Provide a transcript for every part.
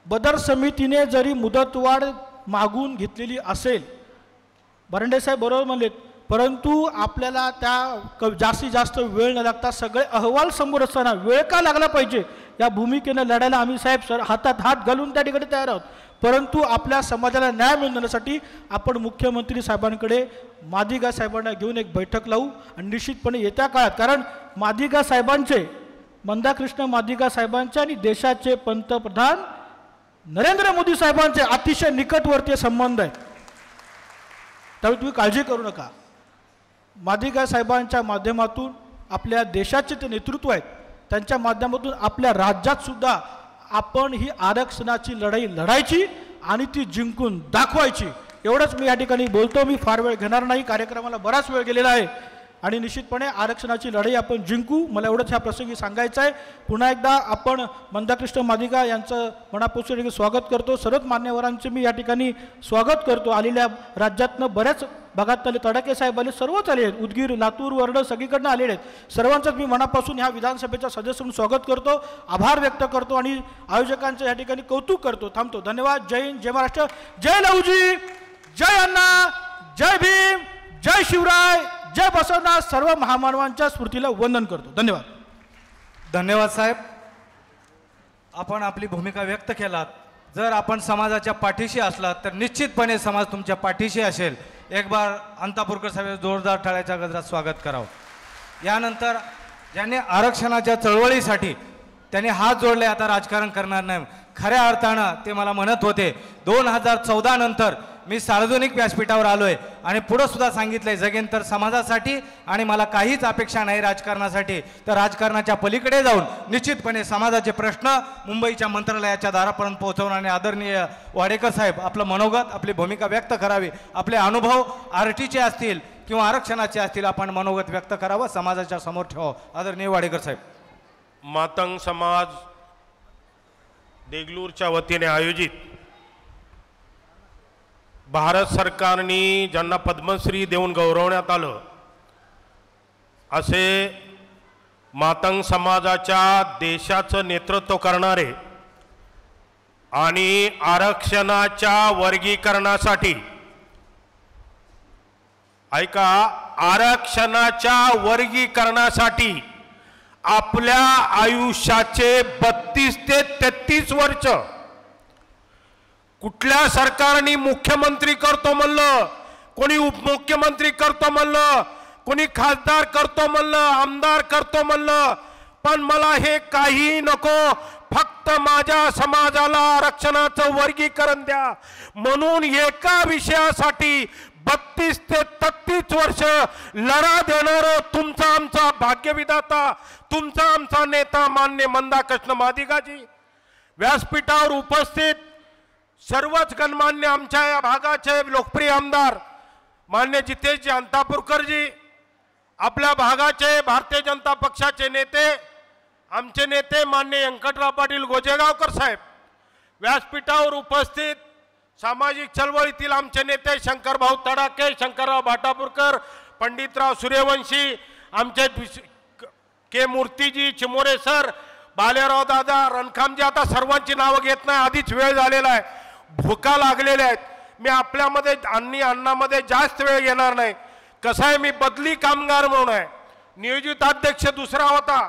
बदर समितीने जरी मुदतवाढ मागून घेतलेली असेल, बरंडे साहेब बरोबर म्हणलेत, परंतु आपल्याला त्या जास्तीत जास्त वेळ न लागता सगळे अहवाल समोर असताना वेळ का लागला पाहिजे या भूमिकेने लढायला आम्ही साहेब हातात हात घालून त्या ठिकाणी तयार आहोत. परंतु आपल्या समाजाला न्याय मिळवण्यासाठी आपण मुख्यमंत्री साहेबांकडे मादिगा साहेबांना घेऊन एक बैठक लावू आणि निश्चितपणे येत्या काळात, कारण मादिगा साहेबांचे, मंदाकृष्ण मादिगा साहेबांचे आणि देशाचे पंतप्रधान नरेंद्र मोदी साहेबांचे अतिशय निकटवर्तीय संबंध आहेत. त्यामुळे तुम्ही काळजी करू नका. मादिगा साहेबांच्या माध्यमातून आपल्या देशाचे ते नेतृत्व आहेत, त्यांच्या माध्यमातून आपल्या राज्यात सुद्धा आपण ही आरक्षणाची लढाई लढायची आणि ती जिंकून दाखवायची. एवढंच मी या ठिकाणी बोलतो. मी फार वेळ घेणार नाही, कार्यक्रमाला बराच वेळ गेलेला आहे आणि निश्चितपणे आरक्षणाची लढाई आपण जिंकू. मला एवढंच ह्या प्रसंगी सांगायचं आहे. पुन्हा एकदा आपण मंदाकृष्ण मादिगा यांचं मनापासून स्वागत करतो. सर्वच मान्यवरांचे मी या ठिकाणी स्वागत करतो. आलेल्या राज्यातनं बऱ्याच भागात आले, तडाके साहेब आले, सर्वच आले आहेत, उदगीर, लातूर, वरड सगळीकडनं आलेले आहेत. सर्वांचंच मी मनापासून ह्या विधानसभेच्या सदस्य म्हणून स्वागत करतो, आभार व्यक्त करतो आणि आयोजकांचं या ठिकाणी कौतुक करतो. थांबतो. धन्यवाद. जय हिंद, जय महाराष्ट्र, जय लहुजी, जय अण्णा, जय भीम, जय शिवराय, जय बसवनाथ. सर्व महामानवांच्या स्मृतीला वंदन करतो. धन्यवाद. धन्यवाद साहेब, आपण आपली भूमिका व्यक्त केलात. जर आपण समाजाच्या पाठीशी असलात तर निश्चितपणे समाज तुमच्या पाठीशी असेल. एक बार अंतापूरकर साहेब जोरदार टाळ्याच्या गजरात स्वागत करावं. यानंतर ज्यांनी आरक्षणाच्या चळवळीसाठी त्यांनी हात जोडले, आता राजकारण करणार नाही, खऱ्या अर्थानं ते मला म्हणत होते 2014 नंतर मी सार्वजनिक व्यासपीठावर आलो आहे आणि पुढं सुद्धा सांगितलं आहे जगेन तर समाजासाठी आणि मला काहीच अपेक्षा नाही राजकारणासाठी. तर राजकारणाच्या पलीकडे जाऊन निश्चितपणे समाजाचे प्रश्न मुंबईच्या मंत्रालयाच्या दारापर्यंत पोहोचवणारे आदरणीय वाडेकर साहेब आपलं मनोगत, आपली भूमिका व्यक्त करावी. आपले अनुभव आरटीचे असतील किंवा आरक्षणाचे असतील, आपण मनोगत व्यक्त करावं, समाजाच्या समोर ठेवावं. आदरणीय वाडेकर साहेब. मातंग समाज देगलूरच्या वतीने आयोजित भारत सरकारने ज्यांना पद्मश्री देऊन गौरवण्यात आलं असे मातंग समाजाच्या देशाचं नेतृत्व करणारे आणि आरक्षणाच्या वर्गीकरणासाठी, ऐका, आरक्षणाच्या वर्गीकरणासाठी आपल्या आयुष्याचे 32 ते 33 वर्ष कुठल्या सरकारने मुख्यमंत्री करतो म्हणलं, कोणी उपमुख्यमंत्री करतो म्हणलं, कोणी खासदार करतो म्हणलं, आमदार करतो म्हणलं, पण मला हे काही नको, फक्त माझ्या समाजाला आरक्षणाचं वर्गीकरण द्या म्हणून एका विषयासाठी 32 ते 33 वर्ष लढा देणारं तुमचा आमचा भाग्यविधाता, तुमचा आमचा नेता मान्य मंदाकृष्ण मादिगाजी, व्यासपीठावर उपस्थित सर्वच गणमान्य आमच्या या भागाचे लोकप्रिय आमदार मान्य जितेशजी अंतापूरकरजी, आपल्या भागाचे भारतीय जनता पक्षाचे नेते, आमचे नेते मान्य व्यंकटराव पाटील गोजेगावकर साहेब, व्यासपीठावर उपस्थित सामाजिक चळवळीतील आमचे नेते शंकरभाऊ तडाके, शंकरराव भाटापूरकर, पंडितराव सूर्यवंशी, आमचे के मूर्तीजी, चिमोरे सर, बालेराव दादा, रणखामजी, आता सर्वांची नावं घेत नाही, आधीच वेळ झालेला आहे, भूका लागलेल्या आहेत. मी आपल्यामध्ये अण्णामध्ये जास्त वेळ घेणार नाही. कसं आहे, मी बदली कामगार म्हणून आहे, नियोजित अध्यक्ष दुसरा होता,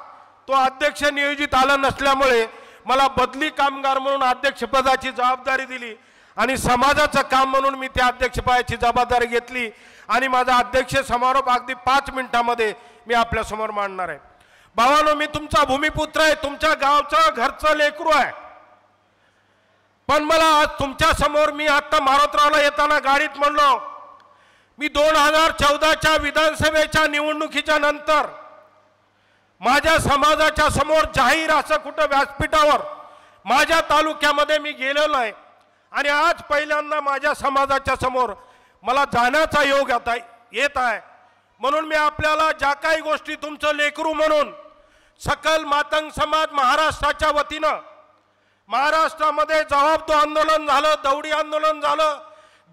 तो अध्यक्ष नियोजित आला नसल्यामुळे मला बदली कामगार म्हणून अध्यक्षपदाची जबाबदारी दिली आणि समाजाचं काम म्हणून मी त्या अध्यक्षपदाची जबाबदारी घेतली आणि माझा अध्यक्ष समारोप अगदी 5 मिनिटांमध्ये मी आपल्यासमोर मांडणार आहे. भावानो, मी तुमचा भूमिपुत्र आहे, तुमच्या गावचं घरचं लेकरू आहे, पण मला आज तुमच्या समोर, मी आता मारोतरावला येताना गाडीत म्हणलो, मी 2014च्या विधानसभेच्या निवडणुकीच्या नंतर माझ्या समाजाच्या समोर जाहीर असं कुठं व्यासपीठावर माझ्या तालुक्यामध्ये मी गेलेलो आहे आणि आज पहिल्यांदा माझ्या समाजाच्या समोर मला जाण्याचा योग आता येत आहे. म्हणून मी आपल्याला ज्या काही गोष्टी तुमचं लेकरू म्हणून सकल मातंग समाज महाराष्ट्राच्या वतीनं, महाराष्ट्रामध्ये जवाबदो आंदोलन झालं, दौडी आंदोलन झालं,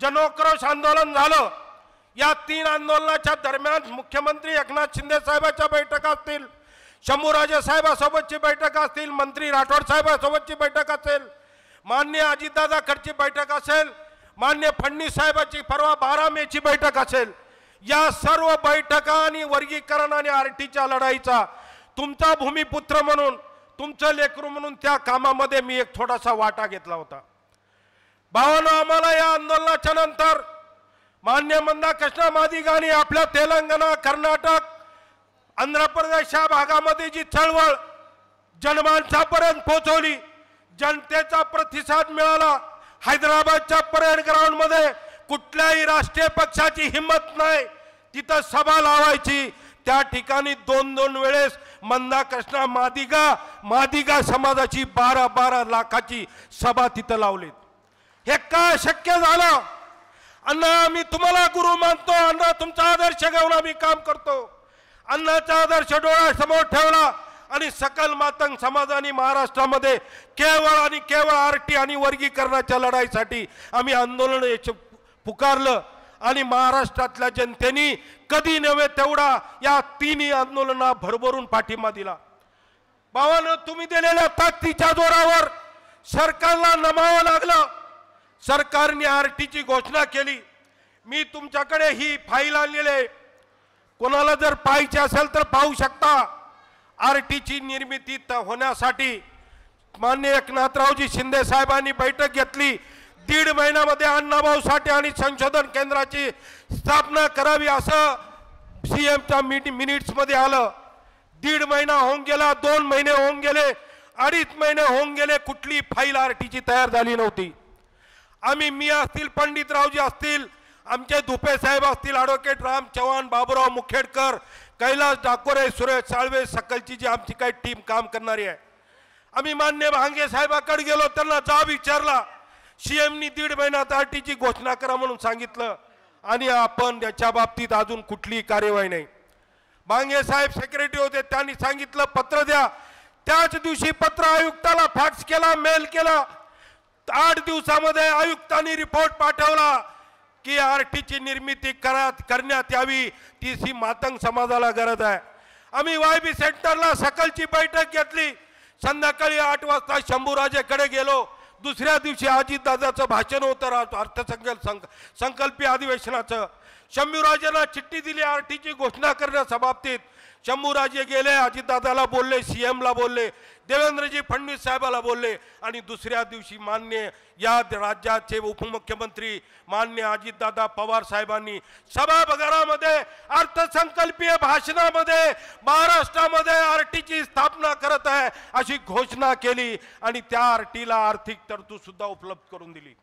जनोक्रोश आंदोलन झालं, या 3 आंदोलनाच्या दरम्यान मुख्यमंत्री एकनाथ शिंदे साहेबांच्या बैठका असतील, शंभूराजे साहेबांसोबतची बैठक असतील, मंत्री राठोड साहेबांसोबतची बैठक असेल, माननीय अजितदादाकडची बैठक असेल, मान्य फडणवीस साहेबांची परवा 12 मेची बैठक असेल, या सर्व बैठका आणि वर्गीकरण आणि आरटीच्या लढाईचा तुमचा भूमिपुत्र म्हणून, तुमचं लेकरू म्हणून त्या कामामध्ये मी एक थोडासा वाटा घेतला होता. भावांनो, आम्हाला या आंदोलनाच्या नंतर मान्य मंदाकृष्ण मादिगांनी आपल्या तेलंगणा, कर्नाटक, आंध्र प्रदेश या भागामध्ये जी चळवळ जनमानसापर्यंत पोहोचवली, जनतेचा प्रतिसाद मिळाला. हैदराबादच्या परेड ग्राउंडमध्ये कुठल्याही राष्ट्रीय पक्षाची हिंमत नाही तिथं सभा लावायची. त्या ठिकाणी 2-2 वेळेस मंदाकृष्ण मादिगा समाजाची 12-12 लाखाची सभा तिथं लावली. हे का शक्य झालं? अण्णा, आम्ही तुम्हाला गुरु मानतो. अण्णा, तुमचा आदर्श घेऊन आम्ही काम करतो. अण्णाचा आदर्श डोळ्यासमोर ठेवला आणि सकल मातंग समाजाने महाराष्ट्रामध्ये केवळ आणि केवळ आरटी आणि वर्गीकरणाच्या लढाईसाठी आम्ही आंदोलन पुकारलं आणि महाराष्ट्रातल्या जनतेने कधी नव्हे तेवढा या तिन्ही आंदोलनांना भरभरून पाठिंबा दिला. भावांनो, तुम्ही दिलेल्या ताकदीच्या जोरावर सरकारला नमावं लागलं. सरकारने आरटीची घोषणा केली. मी तुमच्याकडे ही फाईल आणलेली आहे, कोणाला जर पाहायची असेल तर पाहू शकता. आरटीची निर्मिती होण्यासाठी माननीय एकनाथरावजी शिंदे साहेबांनी बैठक घेतली. 1.5 महिन्यामध्ये अण्णाभाऊ साठे आणि संशोधन केंद्राची स्थापना करावी असं सीएमच्या मिनिट्समध्ये आलं. 1.5 महिना होऊन गेला, 2 महिने होऊन गेले, 2.5 महिने होऊन गेले, कुठली फाईल आरटीची तयार झाली नव्हती. मी असतील, पंडितरावजी असतील, आमचे धुपे साहेब असतील, ॲडव्होकेट राम चव्हाण, बाबूराव मुखेडकर, कैलास डाकोरे, सुरेश साळवे, सकलची जी आमची काही टीम काम करणारी आहे. आम्ही मान्य भांगे साहेबाकडे गेलो, त्यांना जाब विचारला. सीएमनी 1.5 महिन्यात आरटीची घोषणा करा म्हणून सांगितलं आणि आपण याच्या बाबतीत अजून कुठलीही कार्यवाही नाही. भांगे साहेब सेक्रेटरी होते, त्यांनी सांगितलं पत्र द्या. त्याच दिवशी पत्र आयुक्ताला फॅक्स केला, मेल केला. 8 दिवसामध्ये आयुक्तांनी रिपोर्ट पाठवला की आरटीची निर्मिती करण्यात यावी, ती मातंग समाजाला गरज आहे. आम्ही YB सेंटरला सकलची बैठक घेतली. संध्याकाळी 8 वाजता शंभूराजेकडे गेलो. दुसऱ्या दिवशी अजितदादाचं भाषण होतं अर्थसंकल्पीय अधिवेशनाचं. शंभूराजेंना चिठ्ठी दिली आरटीची घोषणा करण्याच्या बाबतीत. शंभूराजे गेले, अजितदादाला बोलले, सीएमला बोलले, देवेंद्रजी फडणवीस साहेबाला बोलले आणि दुसऱ्या दिवशी मान्य या राज्याचे उपमुख्यमंत्री मान्य अजितदादा पवार साहेबांनी सभागृहामध्ये अर्थसंकल्पीय भाषणामध्ये महाराष्ट्रामध्ये आरटीची स्थापना करत आहे अशी घोषणा केली आणि त्या आरटीला आर्थिक तरतूद सुद्धा उपलब्ध करून दिली.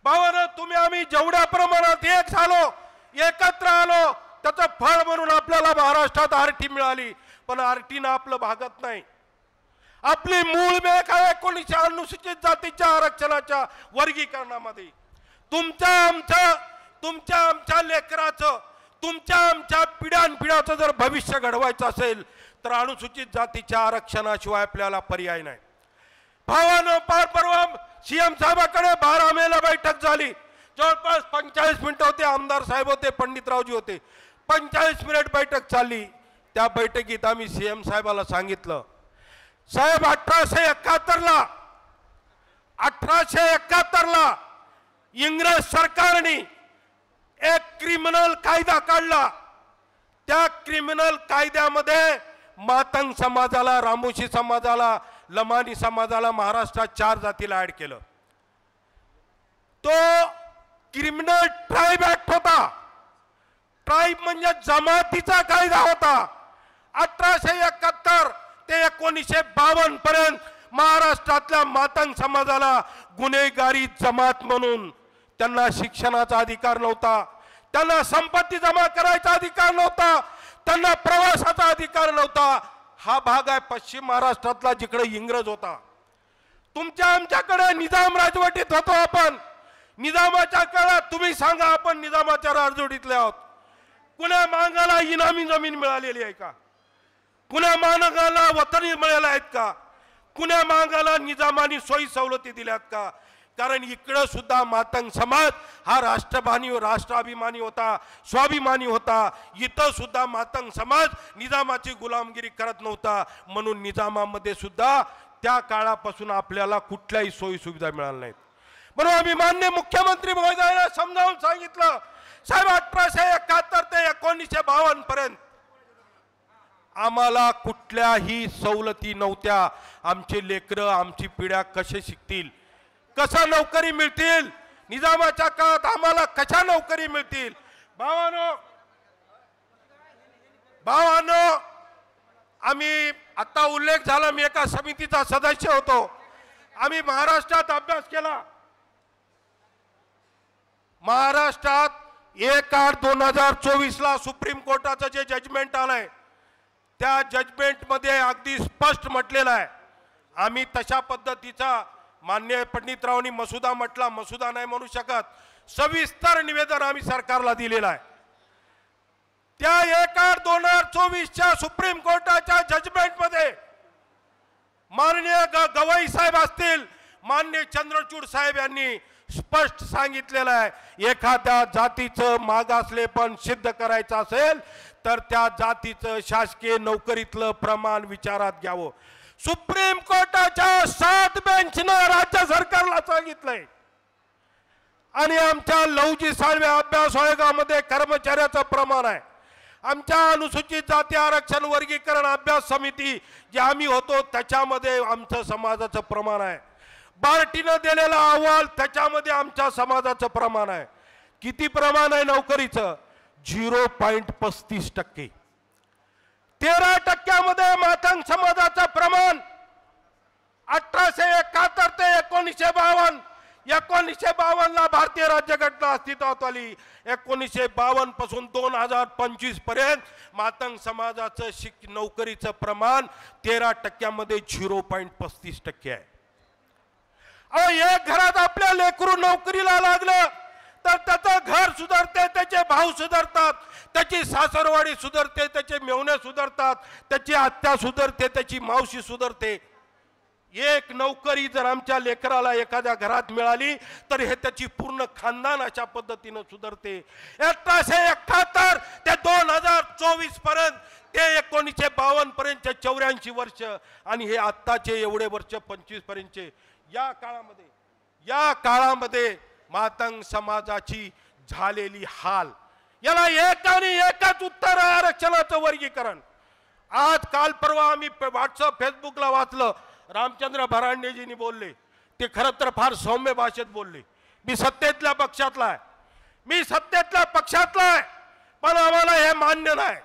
भावांनो, तुम्ही आम्ही जेवढ्या प्रमाणात एक झालो, एकत्र आलो, त्याचं फळ म्हणून आपल्याला महाराष्ट्रात आरटी मिळाली. पण आरटीनं आपलं भागत नाही. आपली मूळ मेक आहे 19 अनुसूचित जातीच्या आरक्षणाच्या वर्गीकरणामध्ये. तुमच्या आमच्या लेकराचं, आमच्या पिढ्यानपिढ्याचं जर भविष्य घडवायचं असेल तर अनुसूचित जातीच्या आरक्षणाशिवाय आपल्याला पर्याय नाही. भावानं, परवा सीएम साहेबाकडे 12 मेला बैठक झाली. जवळपास 45 मिनिटं होते. आमदार साहेब होते, पंडितरावजी होते. 45 मिनिट बैठक चालली. त्या बैठकीत आम्ही सीएम साहेबाला सांगितलं, साहेब 1871ला इंग्रज सरकारने एक क्रिमिनल कायदा काढला. त्या क्रिमिनल कायद्यामध्ये मातंग समाजाला, रामोशी समाजाला, लमानी समाजाला महाराष्ट्रात 4 जातीला ऍड केलं. तो क्रिमिनल ट्राइब ऍक्ट होता. ट्राइब म्हणजे जमातीचा कायदा होता. 1871 ते 1952 पर्यंत महाराष्ट्रातल्या मातंग समाजाला गुन्हेगारी जमात म्हणून त्यांना शिक्षणाचा अधिकार नव्हता, त्यांना संपत्ती जमा करायचा अधिकार नव्हता, त्यांना प्रवासाचा अधिकार नव्हता. हा भाग आहे पश्चिम महाराष्ट्रातला जिकडे इंग्रज होता. आमच्याकडे निजाम राजवटीत होतो आपण. निजामाच्या काळात तुम्ही सांगा, आपण निजामाच्या राजवटीतले आहोत. कुण्या मांगाला इनामी जमीन मिळालेली आहे का? कुण्या मांगाला वतनी मिळाले आहेत का? कुण्या मांगाला निजामानी सोयी सवलती दिल्यात का? कारण इकडे सुद्धा मातंग समाज हा राष्ट्राभिमानी होता, स्वाभिमानी होता. इथं सुद्धा मातंग समाज निजामाची गुलामगिरी करत नव्हता. म्हणून निजामामध्ये सुद्धा त्या काळापासून आपल्याला कुठल्याही सोयी सुविधा मिळाल्या नाहीत. म्हणून आम्ही माननीय मुख्यमंत्री महोदयांना समजावून सांगितलं, साहेब 1871 ते 1952 पर्यंत आम्हाला कुठल्याही सवलती नव्हत्या. आमचे लेकरं आमची पिढ्या कसे शिकतील, कशा नोकरी मिळतील, निजामाच्या काळात आम्हाला कशा नोकरी मिळतील. भावानो आम्ही आता उल्लेख झाला, मी एका समितीचा सदस्य होतो. आम्ही महाराष्ट्रात अभ्यास केला. महाराष्ट्रात 1/8/2024 ला सुप्रीम कोर्टाचं जे जजमेंट आलंय त्या जजमेंटमध्ये अगदी स्पष्ट म्हटलेलं आहे. आम्ही तशा पद्धतीचा माननीय पंडितरावांनी मसुदा म्हटला, मसुदा नाही म्हणू शकत, सविस्तर निवेदन आम्ही सरकारला दिलेलं आहे. त्या 1/8/2024च्या सुप्रीम कोर्टाच्या जजमेंटमध्ये माननीय गवाई साहेब असतील, माननीय चंद्रचूड साहेब यांनी स्पष्ट सांगितलेलं आहे, एखाद्या जातीचं मागासलेपण सिद्ध करायचं असेल तर त्या जातीचं शासकीय नोकरीतलं प्रमाण विचारात घ्यावं. सुप्रीम कोर्टाच्या 7 बेंचनं राज्य सरकारला सांगितलंय. आणि आमच्या लहुजी साळवे अभ्यास आयोगामध्ये कर्मचाऱ्याचं प्रमाण आहे. आमच्या अनुसूचित जाती आरक्षण वर्गीकरण अभ्यास समिती जे आम्ही होतो त्याच्यामध्ये आमचं समाजाचं प्रमाण आहे. बार्टीनं दिलेला अहवाल त्याच्यामध्ये आमच्या समाजाचं प्रमाण आहे. किती प्रमाण आहे नोकरीचं? 0.35%. 13% मातंग समाजाचं प्रमाण. 1871 ते 1952. 1952 ला भारतीय राज्यघटना अस्तित्वात आली. 1952 पासून 2025 पर्यंत मातंग समाजाचं नोकरीचं प्रमाण 13% मध्ये 0.35% आहे. एक घरात आपल्या लेकरू नोकरीला लागलं तर त्याचं घर सुधारते, त्याचे भाऊ सुधारतात, त्याची सासरवाडी सुधारते, त्याचे मेवणे सुधारतात, त्याची आत्या सुधारते, त्याची मावशी सुधारते. एक नोकरी जर आमच्या लेकराला एखाद्या घरात मिळाली तर हे त्याची पूर्ण खानदान अशा पद्धतीने सुधारते. 1871 ते 2024 पर्यंत ते 1952 पर्यंतचे 84 वर्ष आणि हे आत्ताचे एवढे वर्ष 25 पर्यंतचे या काळामध्ये मातंग समाजाची झालेली हाल, याला एक आणि एकच उत्तर आहे, आरक्षणाचं वर्गीकरण. आज काल परवा आम्ही व्हॉट्सअप फेसबुकला वाचलं, रामचंद्र भरांडेजींनी बोलले. ते खरं तर फार सौम्य भाषेत बोलले. मी सत्तेतल्या पक्षातला आहे, पण आम्हाला हे मान्य नाही.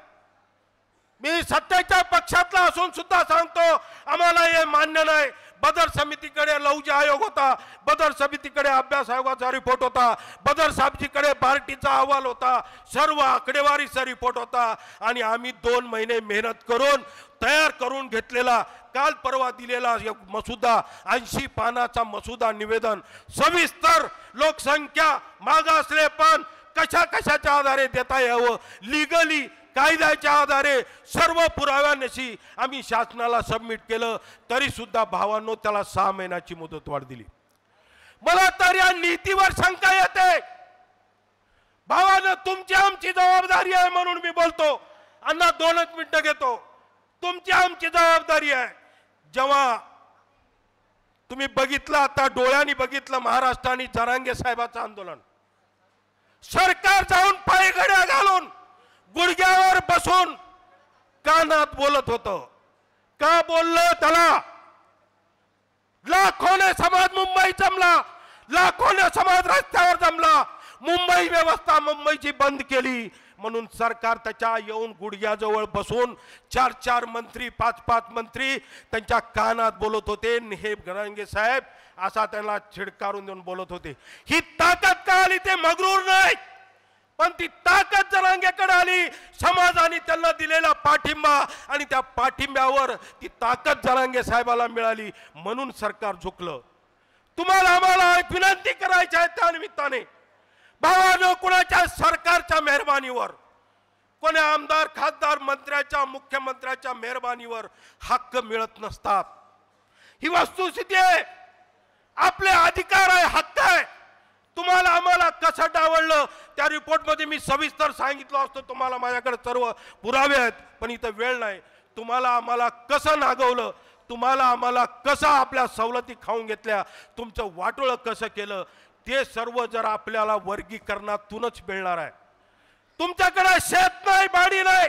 मी सत्तेच्या पक्षातला असून सुद्धा सांगतो आम्हाला हे मान्य नाही. बदर समितीकडे लहुजी आयोग होता, बदर समितीकडे अभ्यास आयोगाचा रिपोर्ट होता, बदर साहेबजीकडे बार्टीचा अहवाल होता, सर्व आकडेवारीचा रिपोर्ट होता आणि आम्ही 2 महिने मेहनत करून तयार करून घेतलेला काल परवा दिलेला मसुदा 80 पानाचा मसुदा निवेदन सविस्तर लोकसंख्या मागासलेपण कशा कशाच्या आधारे देता यावं, लिगली कायद्याच्या आधारे सर्व पुराव्यांशी आम्ही शासनाला सबमिट केलं. तरी सुद्धा भावांनो त्याला 6 महिन्याची मुदतवाढ दिली. मला तर या नीतीवर शंका येते. भावानं तुमची आमची जबाबदारी आहे म्हणून मी बोलतो. अण्णा 2च मिनिटं घेतो. तुमची आमची जबाबदारी आहे. जेव्हा तुम्ही बघितलं, आता डोळ्यांनी बघितलं महाराष्ट्र आणि जरांगे साहेबांचं आंदोलन, सरकार जाऊन पायघड्या घालून गुडघ्यावर बसून कानात बोलत होतं. का बोललं? त्याला लाखोने समाज मुंबई जमला, लाखोने समाज रस्त्यावर जमला. मुंबई व्यवस्था मुंबईची बंद केली म्हणून सरकार त्याच्या येऊन गुडघ्याजवळ बसून 4 मंत्री 5 मंत्री त्यांच्या कानात बोलत होते. हे जरांगे साहेब असा त्यांना छिडकारून देऊन बोलत होते. ही ताकद का आली ते मगरूर नाही, पण ती ताकद जरांगेकडे आली. समाजाने त्यांना दिलेला पाठिंबा आणि त्या पाठिंब्यावर ती ताकद जरांगे साहेबाला मिळाली म्हणून सरकार झुकलं. तुम्हाला आम्हाला एक विनंती करायची आहे त्या निमित्ताने, भावानो, कुणाच्या सरकारच्या मेहरबानीवर, कोणी आमदार खासदार मंत्र्याच्या मुख्यमंत्र्याच्या मेहरबानीवर हक्क मिळत नसतात. ही वस्तुस्थिती आहे. आपले अधिकार आहे, हक्क आहे. तुम्हाला आम्हाला कसं डावळलं त्या रिपोर्टमध्ये मी सविस्तर सांगितलं असतं. तुम्हाला माझ्याकडे सर्व पुरावे आहेत, पण इथं वेळ नाही. तुम्हाला आम्हाला कसं नागवलं, तुम्हाला आम्हाला कसं आपल्या सवलती खाऊन घेतल्या, तुमचं वाटोळं कसं केलं, ते सर्व जर आपल्याला वर्गीकरणातूनच मिळणार आहे. तुमच्याकडे शेत नाही, बाडी नाही,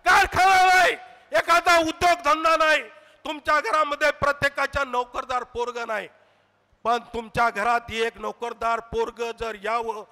कारखाना नाही, एखादा उद्योगधंदा नाही, तुमच्या घरामध्ये प्रत्येकाच्या नोकरदार पोरग नाही, पण तुमच्या घरात एक नोकरदार पोरग जर यावं